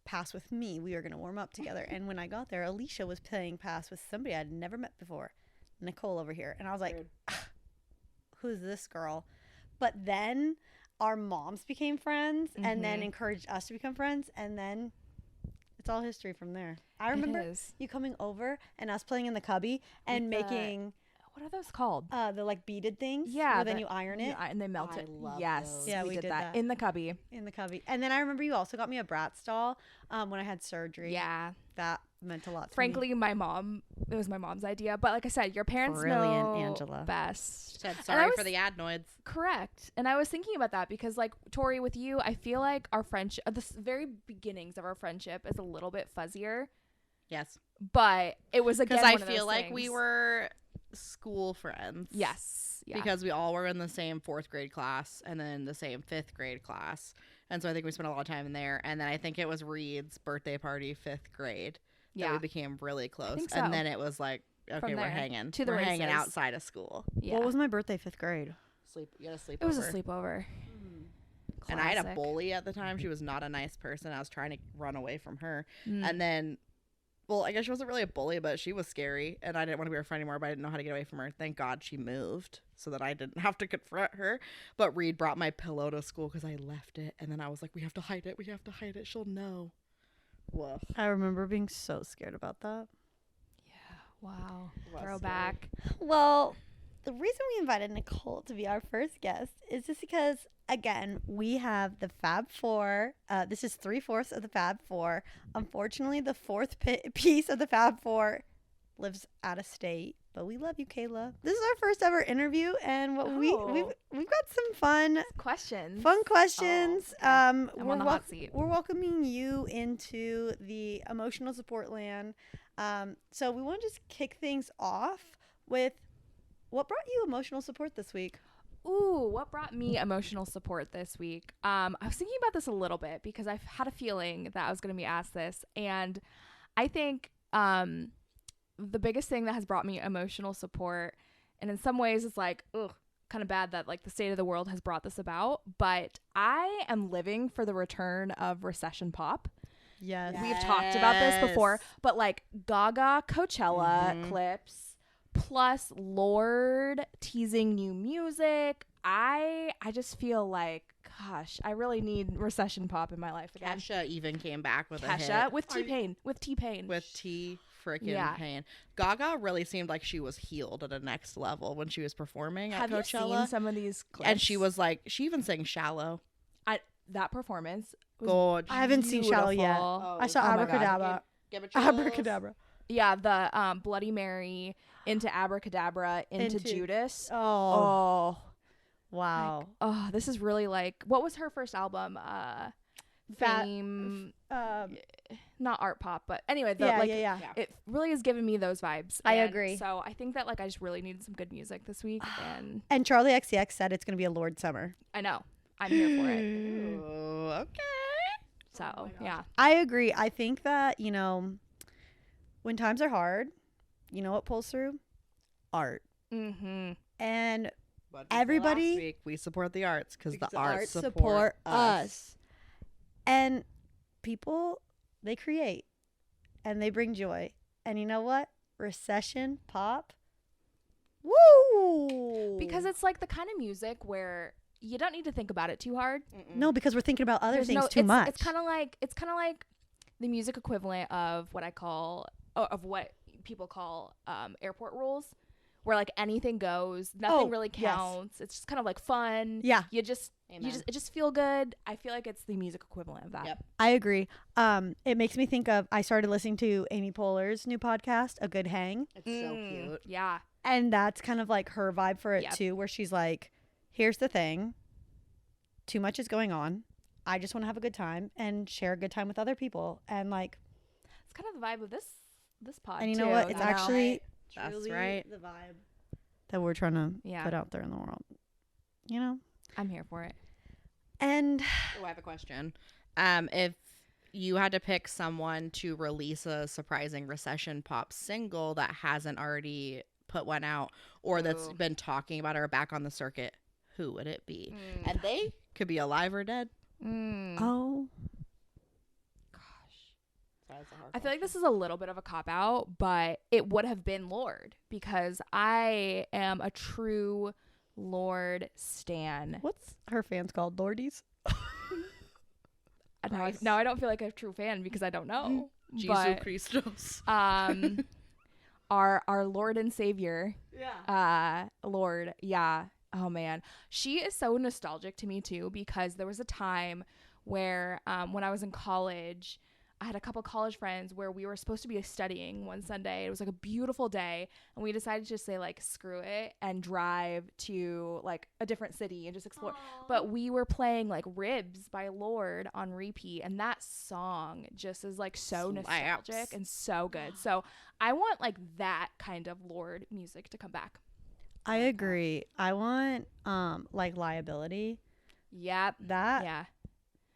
pass with me. We were going to warm up together. And when I got there, Alicia was playing pass with somebody I'd never met before. Nicole over here. And I was like, who's this girl? But then our moms became friends and then encouraged us to become friends. And then it's all history from there. I remember you coming over and us playing in the cubby and making... What are those called? The like beaded things. Yeah. Where then you iron it. And they melt it. Yes. Those. Yeah, we did that. In the cubby. And then I remember you also got me a Bratz doll when I had surgery. Yeah. That meant a lot to Frankly, me. it was my mom's idea. But like I said, your parents know Angela. best. Said sorry for the adenoids. Correct. And I was thinking about that because, like, Tori, with you, I feel like our friendship, the very beginnings of our friendship is a little bit fuzzier. Yes. But it was, again, because I feel like we were school friends. Yes. Yeah. Because we all were in the same 4th grade class and then the same 5th grade class. And so I think we spent a lot of time in there. And then I think it was Reed's birthday party, 5th grade, that we became really close. I think so. And then it was like, okay, we're hanging. We're hanging outside of school. Yeah. What was my birthday, 5th grade? You had a sleepover. It was a sleepover. And I had a bully at the time. She was not a nice person. I was trying to run away from her. And then, well, I guess she wasn't really a bully, but she was scary. And I didn't want to be her friend anymore, but I didn't know how to get away from her. Thank God she moved so that I didn't have to confront her. But Reed brought my pillow to school because I left it. And then I was like, we have to hide it. We have to hide it. She'll know. Woof. I remember being so scared about that. Yeah. Wow. Throwback. Well, the reason we invited Nicole to be our first guest is just because, again, we have the Fab Four. This is 3/4 of the Fab Four. Unfortunately, the 4th piece of the Fab Four lives out of state, but we love you, Kayla. This is our first ever interview, and we've got some fun questions. I'm on the hot seat. We're welcoming you into the emotional support land. So we want to just kick things off with what brought you emotional support this week? Ooh, what brought me emotional support this week? I was thinking about this a little bit because I've had a feeling that I was going to be asked this. And I think the biggest thing that has brought me emotional support, and in some ways it's like, ugh, kind of bad that like the state of the world has brought this about, but I am living for the return of recession pop. Yes. We've talked about this before, but like Gaga Coachella clips, plus Lorde teasing new music. I just feel like, gosh, I really need recession pop in my life again. Kesha even came back with a hit. Kesha with T-Pain. With T-Pain. With T-freaking Pain. Gaga really seemed like she was healed at a next level when she was performing at Coachella. Have you seen some of these clips? And she was like, she even sang Shallow. That performance was gorgeous. I haven't seen Shallow yet. I saw Abracadabra. Abracadabra. Yeah, the Bloody Mary into Abracadabra into Judas. Oh. Wow. Like, this is really like, what was her first album? Fame. Not art pop, but anyway, it really has given me those vibes. I agree. So I think that like I just really needed some good music this week. And Charlie XCX said it's going to be a Lorde summer. I know. I'm here for it. Ooh, okay. So, yeah. I agree. I think that, when times are hard, you know what pulls through? Art. Mm-hmm. And everybody... Last week, we support the arts because the arts support us. And people, they create. And they bring joy. And you know what? Recession, pop. Woo! Because it's like the kind of music where... you don't need to think about it too hard. No, because we're thinking about other things too much. It's kind of like the music equivalent of what people call airport rules, where like anything goes, nothing really counts. Yes. It's just kind of like fun. Yeah, it just feel good. I feel like it's the music equivalent of that. Yep. I agree. It makes me think of, I started listening to Amy Poehler's new podcast, A Good Hang. It's so cute. Yeah, and that's kind of like her vibe for it too, where she's like, here's the thing. Too much is going on. I just want to have a good time and share a good time with other people. And like, it's kind of the vibe of this pod. And you know what? It's actually that's right. The vibe that we're trying to put out there in the world. I'm here for it. And I have a question. If you had to pick someone to release a surprising recession pop single that hasn't already put one out or that's been talking about or back on the circuit, who would it be? And they could be alive or dead. Oh gosh, I feel like this is a little bit of a cop out, but it would have been Lorde because I am a true Lorde stan. What's her fans called? Lordies? Now I don't feel like a true fan because I don't know. Jesus Christos. Our Lord and Savior. Yeah. Lorde. Yeah. Oh man, she is so nostalgic to me too because there was a time where when I was in college, I had a couple college friends where we were supposed to be studying one Sunday. It was like a beautiful day and we decided to just say like screw it and drive to like a different city and just explore. Aww. But we were playing like Ribs by Lorde on repeat and that song just is like so nostalgic and so good. So I want like that kind of Lorde music to come back. I agree. I want like Liability. Yep. That. Yeah.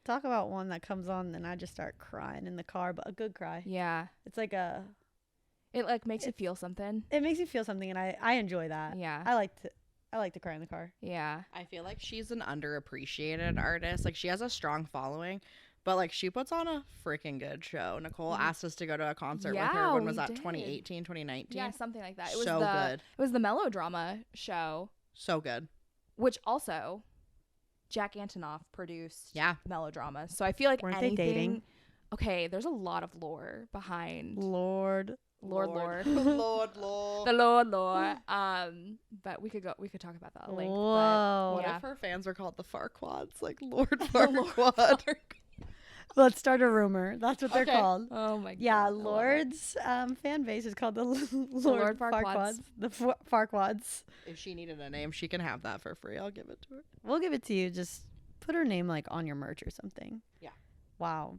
Talk about one that comes on and I just start crying in the car, but a good cry. Yeah. It's like it like makes you feel something. It makes you feel something and I enjoy that. Yeah. I like to cry in the car. Yeah. I feel like she's an underappreciated artist. Like she has a strong following, but like she puts on a freaking good show. Nicole asked us to go to a concert with her. When was that? 2018, 2019? Yeah, something like that. It was good. It was the melodrama show. So good. Which also Jack Antonoff produced melodrama. So I feel like Weren't they dating? Okay, there's a lot of lore behind Lorde. The Lord. But we could talk about that at length. Whoa. What if her fans are called the Farquads? Like Lord Farquad. Let's start a rumor. That's what they're called. Oh my god. Yeah, Lord's fan base is called the Lord Farquads. The Farquads. If she needed a name, she can have that for free. I'll give it to her. We'll give it to you. Just put her name like on your merch or something. Yeah. Wow.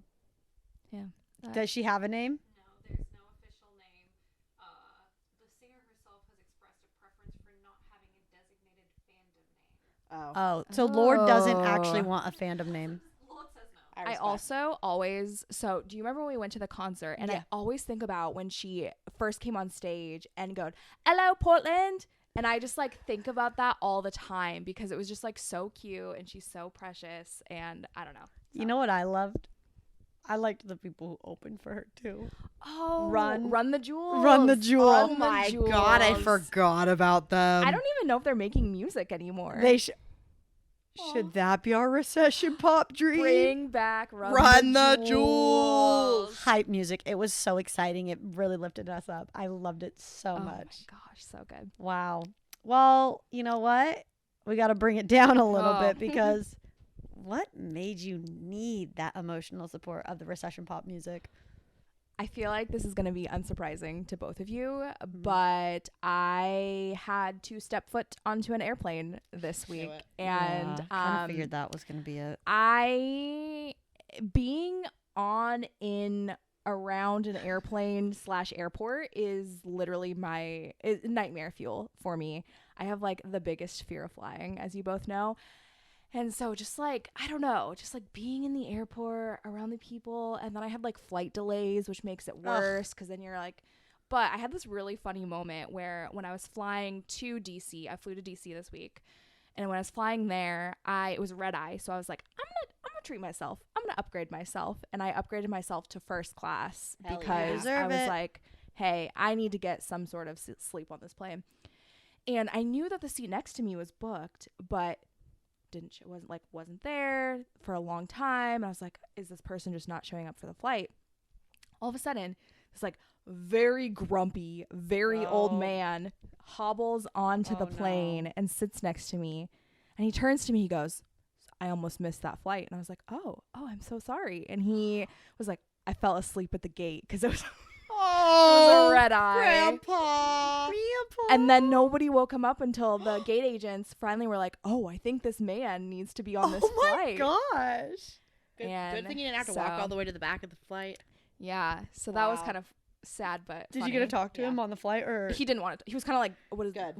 Yeah. Does she have a name? No, there's no official name. The singer herself has expressed a preference for not having a designated fandom name. Oh, so Lord doesn't actually want a fandom name. Lord says no. I also always, so do you remember when we went to the concert? And I always think about when she first came on stage and go, "Hello, Portland." And I just like think about that all the time because it was just like so cute and she's so precious. And I don't know. So. You know what I loved? I liked the people who opened for her too. Oh, Run the Jewels. Run the Jewels. Oh my god, I forgot about them. I don't even know if they're making music anymore. They should that be our recession pop dream? Bring back Run the Jewels. Hype music. It was so exciting. It really lifted us up. I loved it so much. Oh my gosh, so good. Wow. Well, you know what? We got to bring it down a little bit because what made you need that emotional support of the recession pop music? I feel like this is going to be unsurprising to both of you, but I had to step foot onto an airplane this week, and kind of figured that was going to be it. Being around an airplane / airport is literally my nightmare fuel for me. I have like the biggest fear of flying, as you both know. And so just like, I don't know, just like being in the airport around the people. And then I had like flight delays, which makes it worse because then you're like, but I had this really funny moment where when I was flying to DC, I flew to DC this week. And when I was flying there, it was red eye. So I was like, I'm gonna treat myself. I'm gonna upgrade myself. And I upgraded myself to first class because I was like, hey, I need to get some sort of sleep on this plane. And I knew that the seat next to me was booked, but wasn't there for a long time. And I was like, is this person just not showing up for the flight? All of a sudden, this like very grumpy, very old man hobbles onto the plane and sits next to me. And he turns to me, he goes, I almost missed that flight. And I was like, oh, I'm so sorry. And he was like, I fell asleep at the gate because it was it was a red eye. Grandpa. And then nobody woke him up until the gate agents finally were like, oh, I think this man needs to be on this flight. Oh my gosh. Good thing you didn't have to walk all the way to the back of the flight. Yeah. So that was kind of sad, but Did funny. you get to talk to him on the flight? Or He didn't want to. He was kind of like, what is good?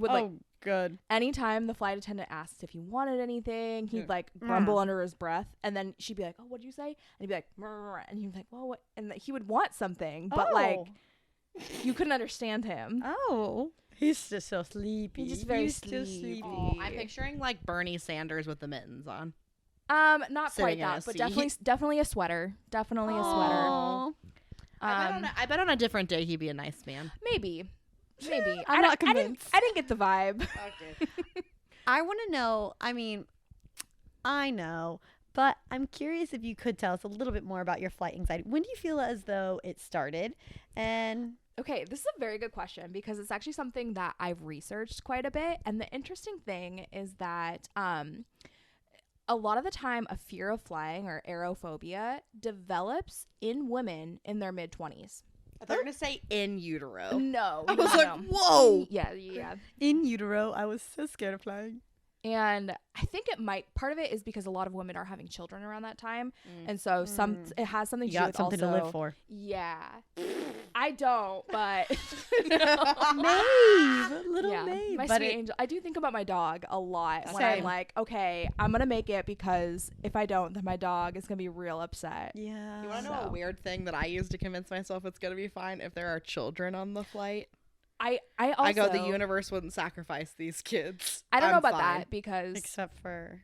Good. Anytime the flight attendant asked if he wanted anything, he'd like grumble under his breath, and then she'd be like, "Oh, what'd you say?" And he'd be like, and he'd be like, "Well, what?" And he would want something, but like, you couldn't understand him. Oh, he's just so sleepy. He's just very sleepy. Oh, I'm picturing like Bernie Sanders with the mittens on. Not quite that, but definitely a sweater. Definitely a sweater. I bet on a different day he'd be a nice man. Maybe. I'm not convinced. I didn't get the vibe. Okay. I want to know. I mean, I know, but I'm curious if you could tell us a little bit more about your flight anxiety. When do you feel as though it started? And okay, this is a very good question because it's actually something that I've researched quite a bit. And the interesting thing is that a lot of the time, a fear of flying or aerophobia develops in women in their mid-20s. I thought you were going to say in utero. No. I was like, whoa. Yeah. in utero, I was so scared of flying. And I think part of it is because a lot of women are having children around that time. And so it has something to do with something to live for. Yeah. I don't, but Maeve, little Maeve. My sweet angel. I do think about my dog a lot when I'm like, okay, I'm going to make it because if I don't, then my dog is going to be real upset. Yeah. You want to know a weird thing that I use to convince myself it's going to be fine if there are children on the flight? I also the universe wouldn't sacrifice these kids. I don't know about that because except for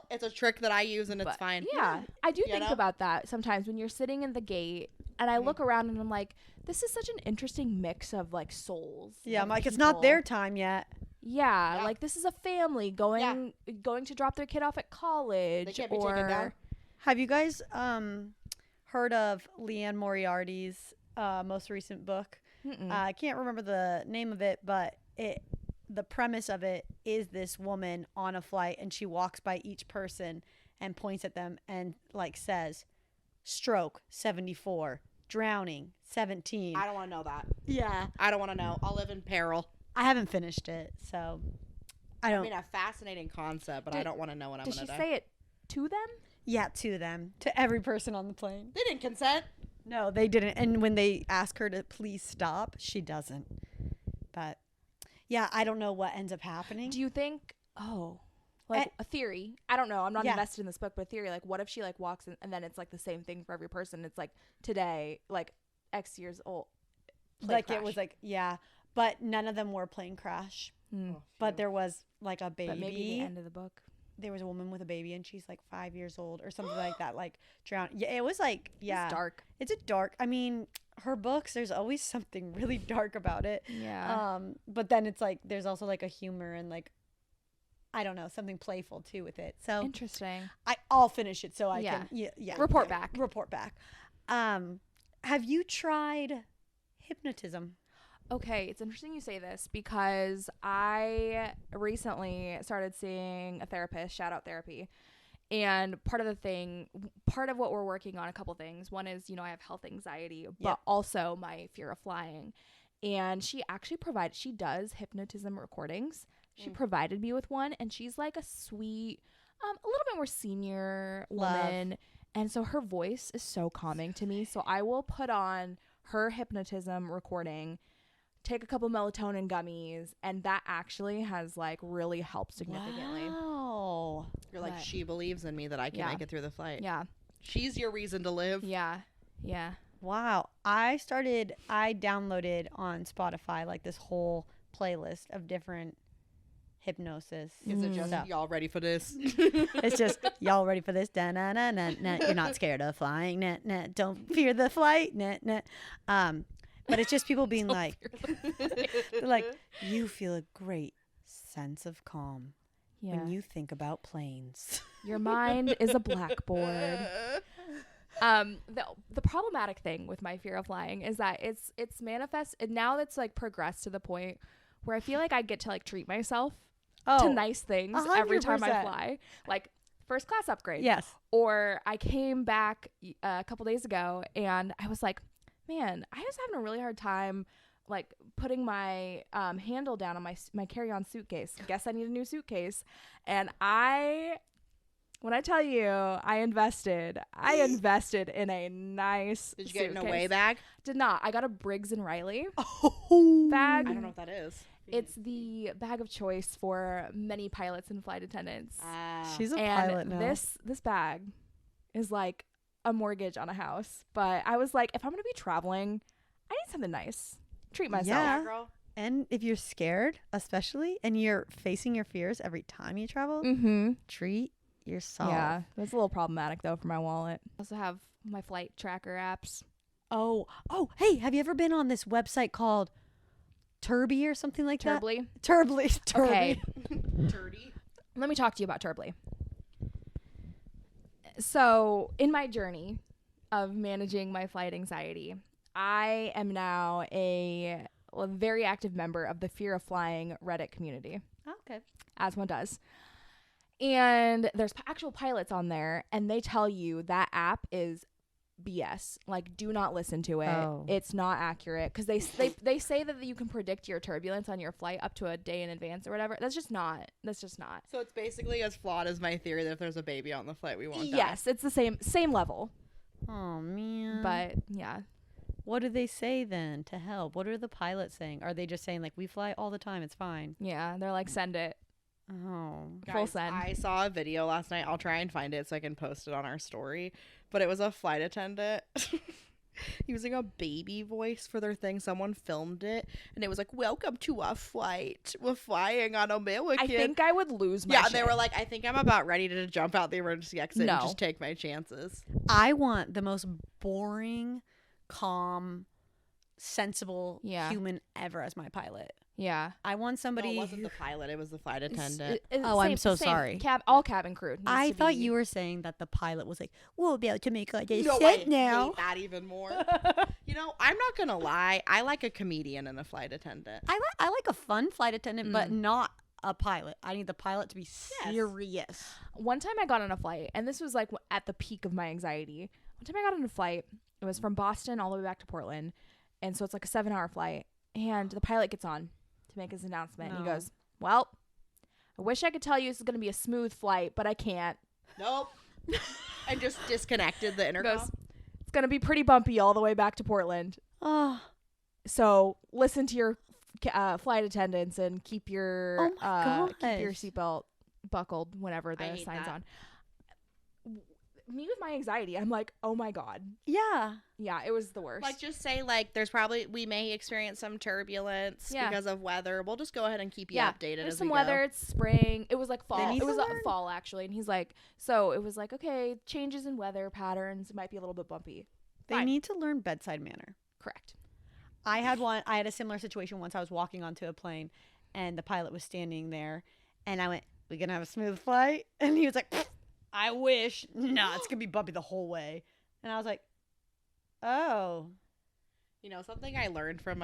it's a trick that I use and it's fine. Yeah, I do think about that sometimes when you're sitting in the gate and I look around and I'm like, this is such an interesting mix of like souls. Yeah, I'm like, it's not their time yet. Yeah, like this is a family going to drop their kid off at college. They can't be taken down. Have you guys heard of Leanne Moriarty's most recent book? I can't remember the name of it, but the premise of it is this woman on a flight and she walks by each person and points at them and like says, Stroke, 74. Drowning, 17. I don't want to know that. Yeah. I don't want to know. I'll live in peril. I haven't finished it, so I mean, a fascinating concept, but I don't want to know what I'm going to do. Did she say it to them? Yeah, to them. To every person on the plane. They didn't consent. No, they didn't. And when they ask her to please stop, she doesn't. But, yeah, I don't know what ends up happening. Do you think, a theory, I don't know, I'm not invested in this book, but a theory, like, what if she, like, walks in and then it's, like, the same thing for every person? It's, like, today, like, X years old. Like, crash. It was, like, yeah. But none of them were plane crash. Oh, but there was, like, a baby. But maybe the end of the book. There was a woman with a baby, and she's, like, 5 years old or something like that, like, drowned. Yeah, it was, like, yeah. It's dark. It's a dark. I mean, her books, there's always something really dark about it. Yeah. But then it's, like, there's also, like, a humor and, like, I don't know, something playful, too, with it. So interesting. I'll finish it so I can, yeah. Report back. Have you tried hypnotism? Okay, it's interesting you say this because I recently started seeing a therapist, shout out therapy. And part of what we're working on, a couple things. One is, I have health anxiety, but also my fear of flying. And she actually she does hypnotism recordings. She provided me with one, and she's like a sweet, a little bit more senior woman. And so her voice is so calming to me. So I will put on her hypnotism recording, take a couple melatonin gummies, and that actually has like really helped significantly. Wow. You're like, she believes in me that I can make it through the flight. Yeah. She's your reason to live. Yeah. Yeah. Wow. I downloaded on Spotify like this whole playlist of different hypnosis. Is it just y'all ready for this? It's just y'all ready for this? Da, na, na, na, na. You're not scared of flying. Nah, nah. Don't fear the flight. Nah, nah. But it's just people being like, like, you feel a great sense of calm when you think about planes. Your mind is a blackboard. The problematic thing with my fear of flying is that it's manifest, and now it's like progressed to the point where I feel like I get to like treat myself to nice things 100%. Every time I fly, like first class upgrade. Yes. Or I came back a couple days ago and I was like, man, I was having a really hard time like putting my handle down on my carry-on suitcase. Guess I need a new suitcase. And when I tell you I invested in a nice Did you get suitcase. an away bag? Did not. I got a Briggs & Riley I bag. don't know what that is. It's the bag of choice for many pilots and flight attendants. She's a pilot now. This bag is like a mortgage on a house. But I was like, if I'm going to be traveling, I need something nice. Treat myself. Yeah, girl. And if you're scared, especially, and you're facing your fears every time you travel, treat yourself. Yeah, that's a little problematic, though, for my wallet. I also have my flight tracker apps. Oh, hey, have you ever been on this website called Turby or something like Turbly? that? Turbly. Okay. Turdy. Let me talk to you about Turbly. So, in my journey of managing my flight anxiety, I am now a very active member of the Fear of Flying Reddit community. Oh, okay. As one does. And there's actual pilots on there, and they tell you that app is BS. Like, do not listen to it. Oh. It's not accurate because they say that you can predict your turbulence on your flight up to a day in advance or whatever. That's just not. So it's basically as flawed as my theory that if there's a baby on the flight, we won't die. Yes, it's the same level. Oh man. But yeah. What do they say then to help? What are the pilots saying? Are they just saying like, we fly all the time, it's fine? Yeah, they're like, send it. Oh, full send. I saw a video last night. I'll try and find it so I can post it on our story. But it was a flight attendant using a baby voice for their thing. Someone filmed it, and it was like, "Welcome to our flight. We're flying on American." I think I would lose my shit. They were like, "I think I'm about ready to jump out the emergency exit and just take my chances." I want the most boring, calm, sensible human ever as my pilot. Yeah. I want somebody. No, it wasn't the pilot. It was the flight attendant. I'm so sorry. All cabin crew. I thought you were saying that the pilot was like, we'll be able to make a no, set now. Hate that even more. I'm not going to lie. I like a comedian and a flight attendant. I like a fun flight attendant, but not a pilot. I need the pilot to be serious. One time I got on a flight, and this was like at the peak of my anxiety. one time I got on a flight. It was from Boston all the way back to Portland. And so it's like a 7-hour flight. And the pilot gets on to make his announcement. And he goes, well, I wish I could tell you this is going to be a smooth flight, but I can't. Nope. And just disconnected the intercom. Goes, it's going to be pretty bumpy all the way back to Portland. Oh. So listen to your flight attendants and keep your seatbelt buckled whenever the sign's on. Me with my anxiety, I'm like, oh my God. Yeah, it was the worst. Like, just say, like, we may experience some turbulence because of weather. We'll just go ahead and keep you updated. There's some weather. It's spring. It was like fall. It was fall actually. And he's like, so it was like, okay, changes in weather patterns. It might be a little bit bumpy. They need to learn bedside manner. Correct. I had a similar situation once. I was walking onto a plane and the pilot was standing there and I went, we gonna have a smooth flight? And he was like, I wish. No, it's gonna be bumpy the whole way. And I was like, oh. You know, something I learned from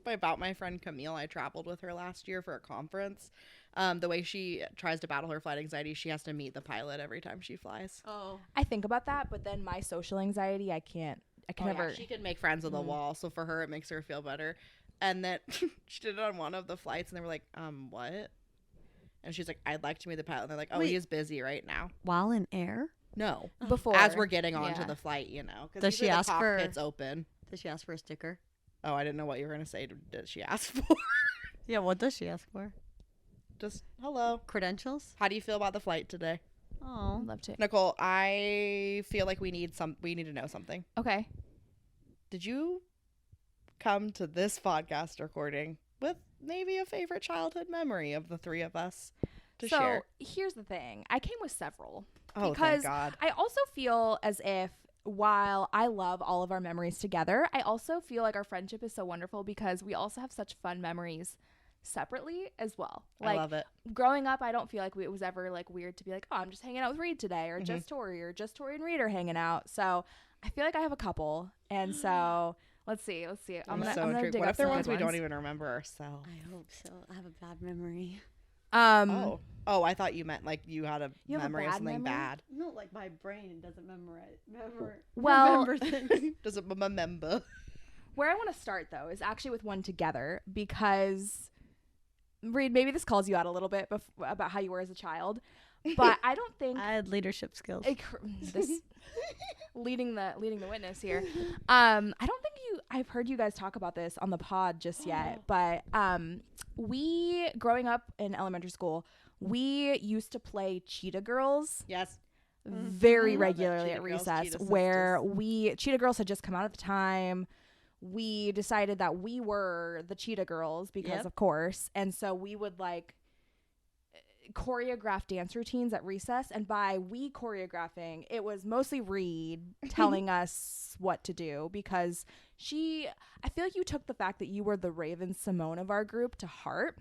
about my friend Camille, I traveled with her last year for a conference. The way she tries to battle her flight anxiety, she has to meet the pilot every time she flies. Oh. I think about that, but then my social anxiety, I can never. Yeah, she can make friends with a wall, so for her it makes her feel better. And then she did it on one of the flights, and they were like, what? And she's like, I'd like to meet the pilot. And they're like, oh, he is busy right now. While in air? No. Before. As we're getting onto the flight, you know. Does she ask for... It's open. Does she ask for a sticker? Oh, I didn't know what you were going to say. Did she ask for? Yeah, what does she ask for? Just, hello. Credentials? How do you feel about the flight today? Oh. Love to. Nicole, I feel like we need to know something. Okay. Did you come to this podcast recording with maybe a favorite childhood memory of the three of us to share? So here's the thing. I came with several. Oh, because thank God. I also feel as if while I love all of our memories together, I also feel like our friendship is so wonderful because we also have such fun memories separately as well. Like, I love it. Growing up, I don't feel like it was ever like weird to be like, oh, I'm just hanging out with Reed today, or just Tori, or just Tori and Reed are hanging out. So I feel like I have a couple, and so let's see. I'm gonna dig what up if they're some ones good we don't even remember ourselves? I hope so. I have a bad memory. Oh, I thought you meant like you had a memory of something bad. No, like my brain doesn't remember things. Does it remember? Where I want to start though is actually with one together because Reed, maybe this calls you out a little bit about how you were as a child, but I don't think I had leadership skills. This leading the witness here. I don't think I've heard you guys talk about this on the pod just yet, but we growing up in elementary school, we used to play Cheetah Girls. Yes. Very regularly at recess, where Cheetah Girls had just come out at the time. We decided that we were the Cheetah Girls because of course, and so we would like choreograph dance routines at recess, and by we choreographing, it was mostly Reed telling us what to do because I feel like you took the fact that you were the Raven Simone of our group to heart.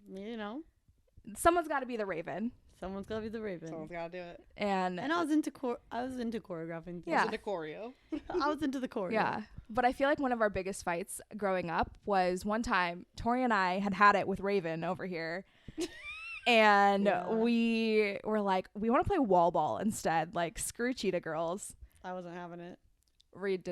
You know, someone's got to be the Raven. Someone's got to be the Raven. Someone's got to do it. And I was into choreographing. Yeah. I was into choreo. I was into the choreo. Yeah. But I feel like one of our biggest fights growing up was one time Tori and I had it with Raven over here. And we were like, we want to play wall ball instead. Like, screw Cheetah Girls. I wasn't having it. Reed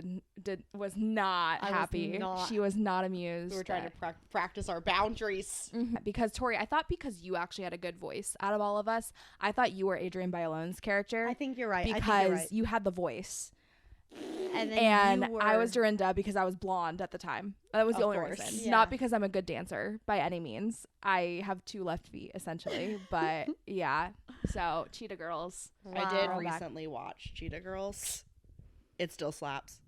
was not happy. She was not amused. We were trying to practice our boundaries. Mm-hmm. Because Tori, I thought because you actually had a good voice out of all of us, I thought you were Adrienne Bailone's character. I think you're right. Because you had the voice. And I was Dorinda because I was blonde at the time. That was the only reason. Yeah. Not because I'm a good dancer by any means. I have 2 left feet essentially. But yeah. So Cheetah Girls. Wow. I did recently watch Cheetah Girls. It still slaps.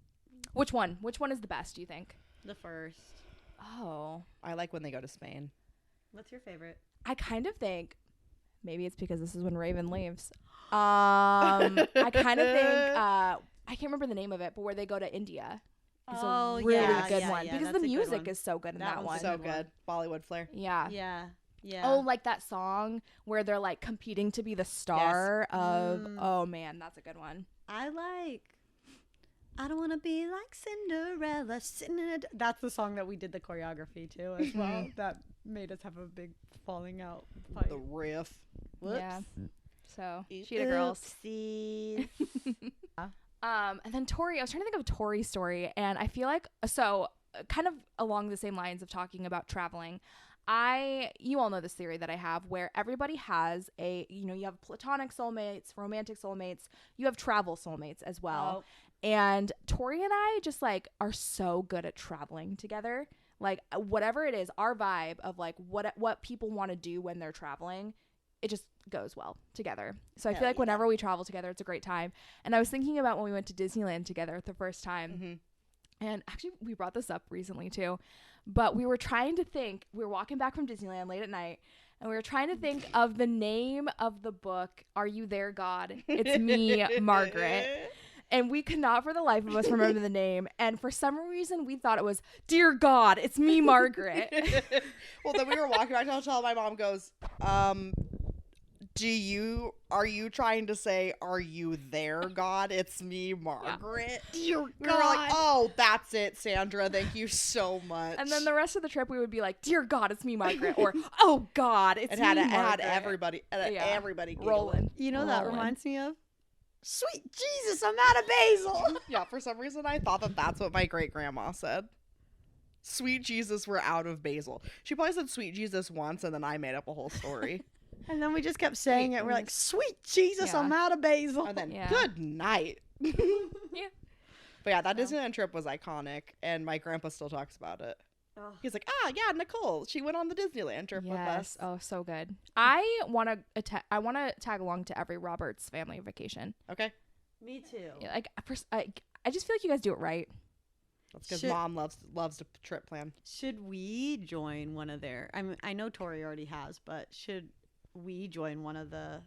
Which one? Which one is the best, do you think? The first. Oh. I like when they go to Spain. What's your favorite? I kind of think maybe it's because this is when Raven leaves. I kind of think I can't remember the name of it, but where they go to India. It's a really good one because the music is so good in that one. So good. Bollywood flair. Yeah. Yeah. Yeah. Oh, like that song where they're like competing to be the star of. Oh man, that's a good one. I don't want to be like Cinderella. That's the song that we did the choreography to as well. That made us have a big falling out fight. The riff. Whoops. Yeah. So, Cheetah Girls. Oopsies. And then Tori, I was trying to think of a Tori story, and I feel like, so kind of along the same lines of talking about traveling, you all know this theory that I have where everybody has you have platonic soulmates, romantic soulmates, you have travel soulmates as well. And Tori and I just like are so good at traveling together. Like whatever it is, our vibe of like what people want to do when they're traveling, it just goes well together. So I feel like whenever we travel together, it's a great time. And I was thinking about when we went to Disneyland together the first time. And actually we brought this up recently too, but we were trying to think, we were walking back from Disneyland late at night, and we were trying to think of the name of the book, Are You There, God? It's Me, Margaret. And we could not for the life of us remember the name. And for some reason, we thought it was, Dear God, it's me, Margaret. Well, then we were walking back to the hotel. My mom goes, are you trying to say, are you there, God? It's me, Margaret. Yeah. Dear God. We were like, oh, that's it, Sandra. Thank you so much. And then the rest of the trip, we would be like, Dear God, it's me, Margaret. Or, oh, God, it's me, Margaret. It had everybody rolling. You know, that reminds me of, sweet Jesus, I'm out of basil. Yeah, for some reason, I thought that's what my great-grandma said. Sweet Jesus, we're out of basil. She probably said sweet Jesus once, and then I made up a whole story. And then we just kept saying it. We're like, sweet Jesus, I'm out of basil. And then, good night. Yeah. But yeah, that Disneyland trip was iconic, and my grandpa still talks about it. Oh. He's like, Nicole, she went on the Disneyland trip with us. Oh, so good. I want to tag along to every Roberts family vacation. Okay. Me too. Yeah, like I just feel like you guys do it right. That's because Mom loves to trip plan. Should we join one of their? I know Tori already has, but should we join one of the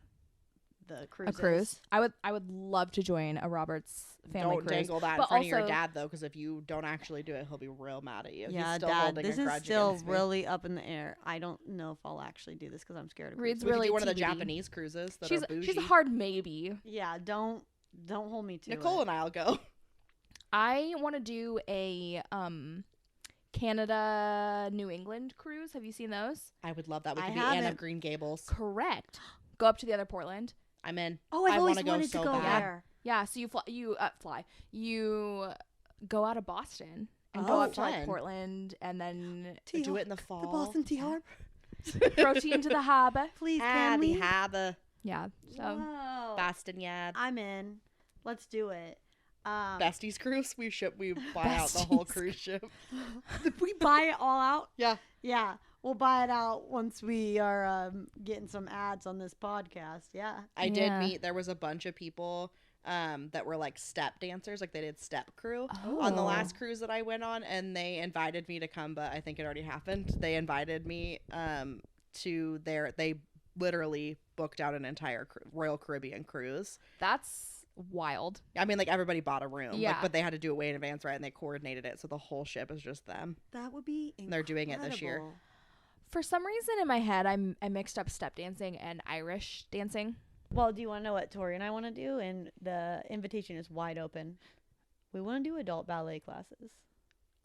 cruises? A cruise. I would love to join a Roberts family cruise. Don't dangle that in front of your dad, though, because if you don't actually do it, he'll be real mad at you. Yeah, He's still Dad, holding this a is grudge still really up in the air. I don't know if I'll actually do this because I'm scared of cruises. We could do one of the Japanese cruises that are bougie. She's a hard maybe. Yeah, don't hold me to Nicole and I'll go. I want to do a Canada, New England cruise. Have you seen those? I would love that. We could be Anne of Green Gables. Correct. Go up to the other Portland. I'm in. Oh, I always wanted to go there. Yeah, so you fly. You go out of Boston and go up to like Portland, and then do it in the fall. The Boston Tea Harbor. Protein to the harbor. Please, can we? The harbor. Yeah. So Boston Yard. I'm in. Let's do it. Besties cruise. We buy out the whole cruise ship. We buy it all out? Yeah. Yeah. We'll buy it out once we are getting some ads on this podcast. Yeah. I did meet, there was a bunch of people that were like step dancers, like they did step crew on the last cruise that I went on, and they invited me to come, but I think it already happened. They invited me to they literally booked out an entire Royal Caribbean cruise. That's wild. I mean, like everybody bought a room, yeah, but they had to do it way in advance, right? And they coordinated it, so the whole ship is just them. That would be incredible. They're doing it this year. For some reason in my head, I mixed up step dancing and Irish dancing. Well, do you want to know what Tori and I want to do? And the invitation is wide open. We want to do adult ballet classes.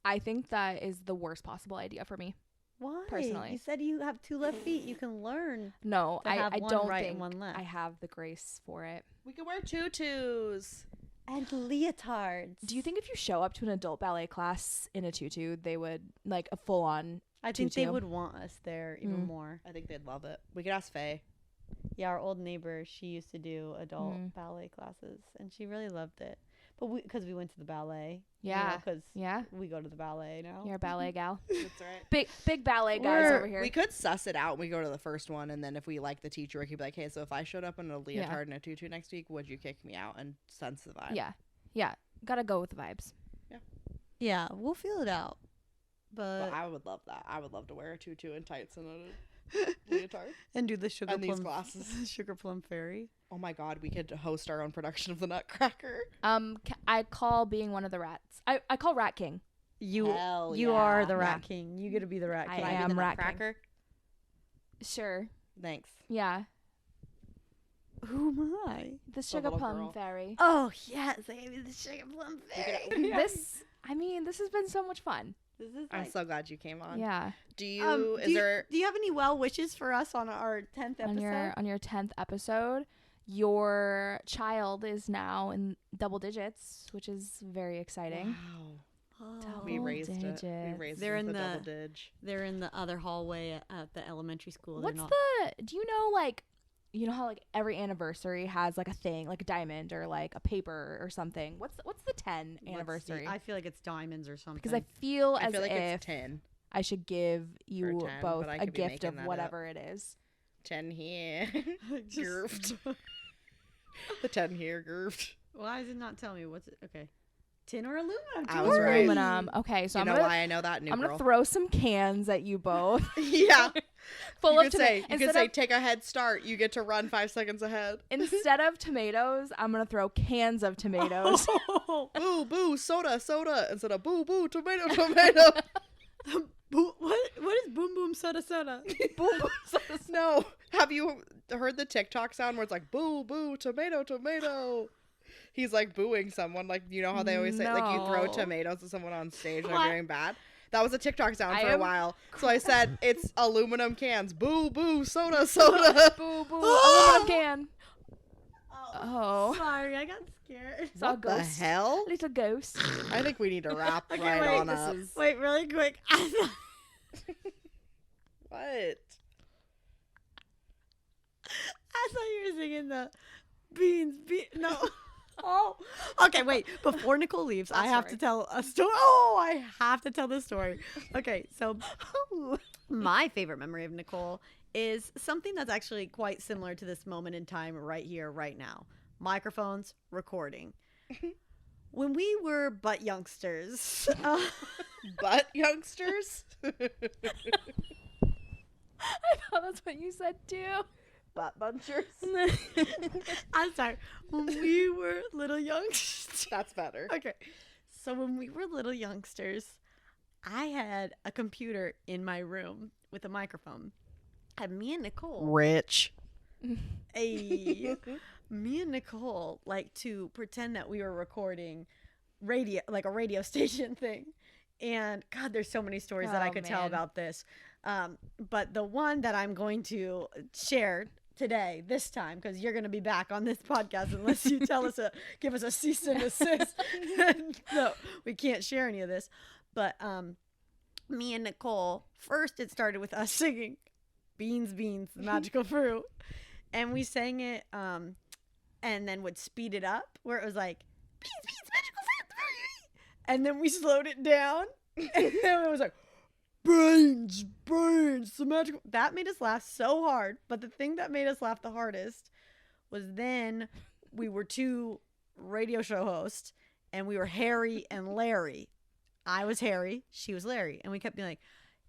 I think that is the worst possible idea for me. Why? Personally. You said you have 2 left feet. You can learn. No, I don't right think and one left. I have the grace for it. We could wear tutus. And leotards. Do you think if you show up to an adult ballet class in a tutu, they would, like, a full-on I think they would want us there even more. I think they'd love it. We could ask Faye. Yeah, our old neighbor, she used to do adult ballet classes, and she really loved it. But because we went to the ballet. Yeah. Because we go to the ballet now. You're a ballet gal. That's right. Big ballet guys over here. We could suss it out. We go to the first one, and then if we like the teacher, we could be like, hey, so if I showed up in a leotard and a tutu next week, would you kick me out and sense the vibe? Yeah. Yeah. Gotta go with the vibes. Yeah. Yeah, we'll feel it out. But I would love that. I would love to wear a tutu and tights and a leotard. And do the sugar and plum these glasses. Sugar plum fairy. Oh my god, we could host our own production of the Nutcracker. I call being one of the rats. I call Rat King. You are the Rat King. You get to be the Rat King. I am Rat Nutcracker. King. Sure. Thanks. Yeah. Who am I? The sugar plum fairy. Oh yes, I gave you the sugar plum fairy. This has been so much fun. I'm so glad you came on. Yeah. Do you have any well wishes for us on our 10th episode? On your 10th episode? your child is now in double digits, which is very exciting. Wow. Double We raised digits. it. We raised They're it in the the double dig. They're in the other hallway at the elementary school. Do you know, like, you know how like every anniversary has like a thing, like a diamond or like a paper or something? What's the 10 anniversary? I feel like it's diamonds or something. Because I feel I as feel like if it's 10. I should give you 10, both but I a could be gift making of that whatever it is. 10 here. Goofed. The 10 here, goofed. Why does it not tell me what's it? Okay. Tin or aluminum? I was right. Aluminum. Okay, so You know why I know that, new I'm girl? gonna throw some cans at you both. Yeah. Full you of could tomatoes. say, you could say, take a head start. You get to run 5 seconds ahead. Instead of tomatoes, I'm gonna throw cans of tomatoes. Boo, boo, soda, soda. Instead of boo, boo, tomato, tomato. What is boom boom soda soda? Boom, boom, soda. No. Have you heard the TikTok sound where it's like boo, boo, tomato, tomato? He's like booing someone. Like, you know how they always say, like, you throw tomatoes at someone on stage when they're doing bad? That was a TikTok sound for a while. So I said, it's aluminum cans. Boo, boo, soda, soda. Boo, boo, aluminum can. Oh. Sorry, I got scared. It's all What the ghost. hell? Little ghost. I think we need to wrap Okay, right wait, on up. Wait, really quick. What? I thought you were singing the beans. No. Oh. Okay, wait. Before Nicole leaves, I have to tell a story. Oh, I have to tell this story. Okay, so my favorite memory of Nicole is something that's actually quite similar to this moment in time right here, right now. Microphones, recording. When we were but youngsters. Butt youngsters? I thought that's what you said too. Butt bunchers? I'm sorry. When we were little youngsters. That's better. Okay. So when we were little youngsters, I had a computer in my room with a microphone. And me and Nicole. Rich. Me and Nicole like to pretend that we were recording radio, like a radio station thing. And God, there's so many stories that I could tell about this. But the one that I'm going to share today, this time, because you're going to be back on this podcast unless you give us a cease and desist. No, we can't share any of this. But me and Nicole, first it started with us singing Beans, Beans, the Magical Fruit. And we sang it and then would speed it up where it was like, Beans, Beans, Magical Fruit. And then we slowed it down. And then it was like, brains, the magical. That made us laugh so hard. But the thing that made us laugh the hardest was then we were two radio show hosts and we were Harry and Larry. I was Harry, she was Larry. And we kept being like,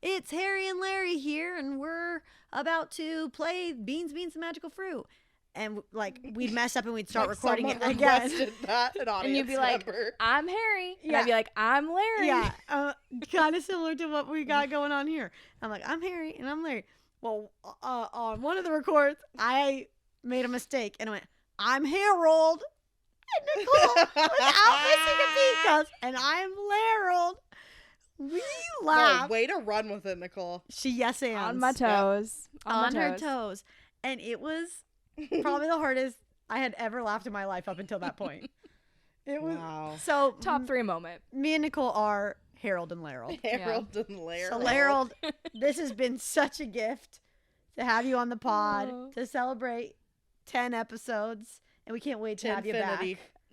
it's Harry and Larry here and we're about to play Beans, Beans, the Magical Fruit. And like we'd mess up and we'd start recording it again. That, and you'd be like, I'm Harry. And I'd be like, I'm Larry. Yeah, kind of similar to what we got going on here. I'm like, I'm Harry and I'm Larry. Well, on one of the records, I made a mistake and I went, I'm Harold. And Nicole was out missing a beat goes, and I'm Harold. We laughed. No, way to run with it, Nicole. She yes and on my toes. Yep. On her toes. And it was probably the hardest I had ever laughed in my life up until that point. It was so top 3 moment. Me and Nicole are Harold and Larold. Harold and Larold. So Larold, this has been such a gift to have you on the pod to celebrate 10 episodes, and we can't wait to have you back.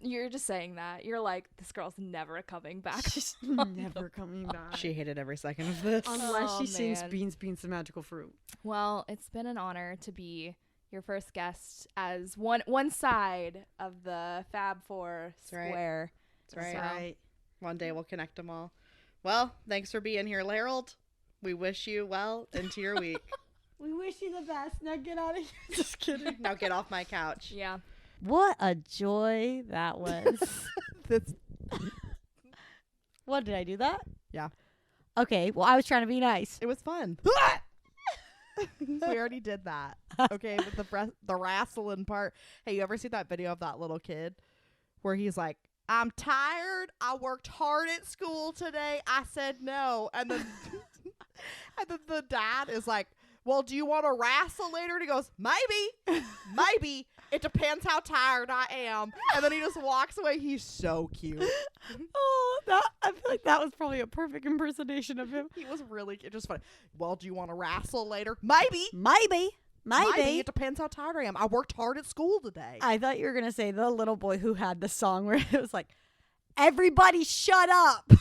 You're just saying that. You're like, this girl's never coming back. She's never coming back. She hated every second of this. Unless she sings Beans, Beans, the Magical Fruit. Well, it's been an honor to be your first guest as one side of the Fab Four square. That's right. One day we'll connect them all. Well, thanks for being here, Larold. We wish you well into your week. We wish you the best. Now get out of here. Just kidding. Now get off my couch. Yeah. What a joy that was. What, did I do that? Yeah. Okay, well, I was trying to be nice. It was fun. We already did that. Okay, with the wrestling part. Hey, you ever see that video of that little kid where he's like, I'm tired. I worked hard at school today. I said no. And then, and then the dad is like, well, do you want to wrestle later? And he goes, maybe. It depends how tired I am. And then he just walks away. He's so cute. I feel like that was probably a perfect impersonation of him. He was really just funny. Well, do you want to wrestle later? Maybe. It depends how tired I am. I worked hard at school today. I thought you were going to say the little boy who had the song where it was like, everybody shut up.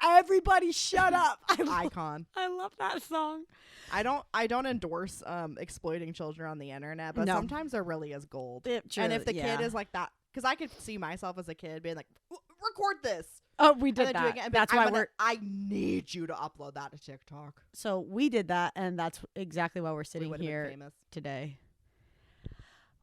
Everybody shut up. Icon. I love that song. I don't endorse exploiting children on the internet, but sometimes there really is gold. And if the kid is like that, because I could see myself as a kid being like, record this. Oh, we did that. That's why I need you to upload that to TikTok. So we did that, and that's exactly why we're sitting here today.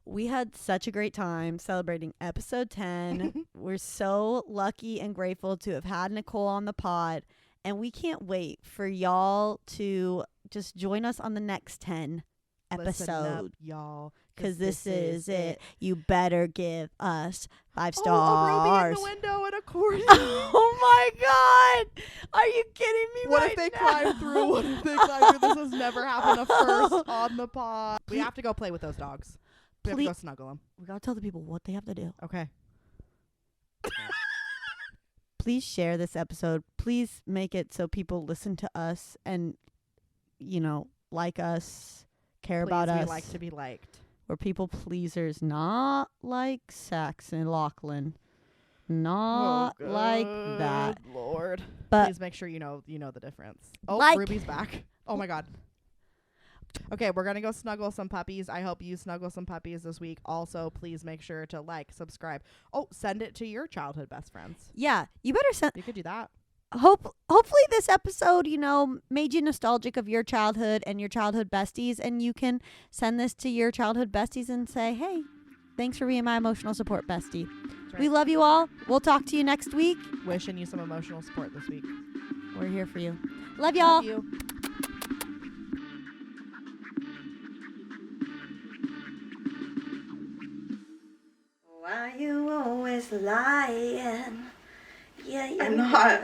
We had such a great time celebrating episode 10. We're so lucky and grateful to have had Nicole on the pod, and we can't wait for y'all to just join us on the next 10 episode. Listen up, y'all. Because this is it. You better give us 5 stars. Oh, a Ruby in the window and a accordion. Oh my God. Are you kidding me? What if they climb through? What if they climb through? This has never happened first on the pod. We have to go play with those dogs. We have to go snuggle them. We got to tell the people what they have to do. Okay. Please share this episode. Please make it so people listen to us and, like us, care about us. We like to be liked. We're people pleasers, not like Saxon Lachlan. Not like that. Lord. But please make sure you know the difference. Oh, Ruby's back. Oh my God. Okay, we're going to go snuggle some puppies. I hope you snuggle some puppies this week. Also, please make sure to subscribe. Oh, send it to your childhood best friends. Yeah, you better send. You could do that. Hopefully this episode, made you nostalgic of your childhood and your childhood besties, and you can send this to your childhood besties and say, hey, thanks for being my emotional support bestie. Right. We love you all. We'll talk to you next week. Wishing you some emotional support this week. We're here for you. Love y'all. Love you. Why you always lying? Yeah, I'm not.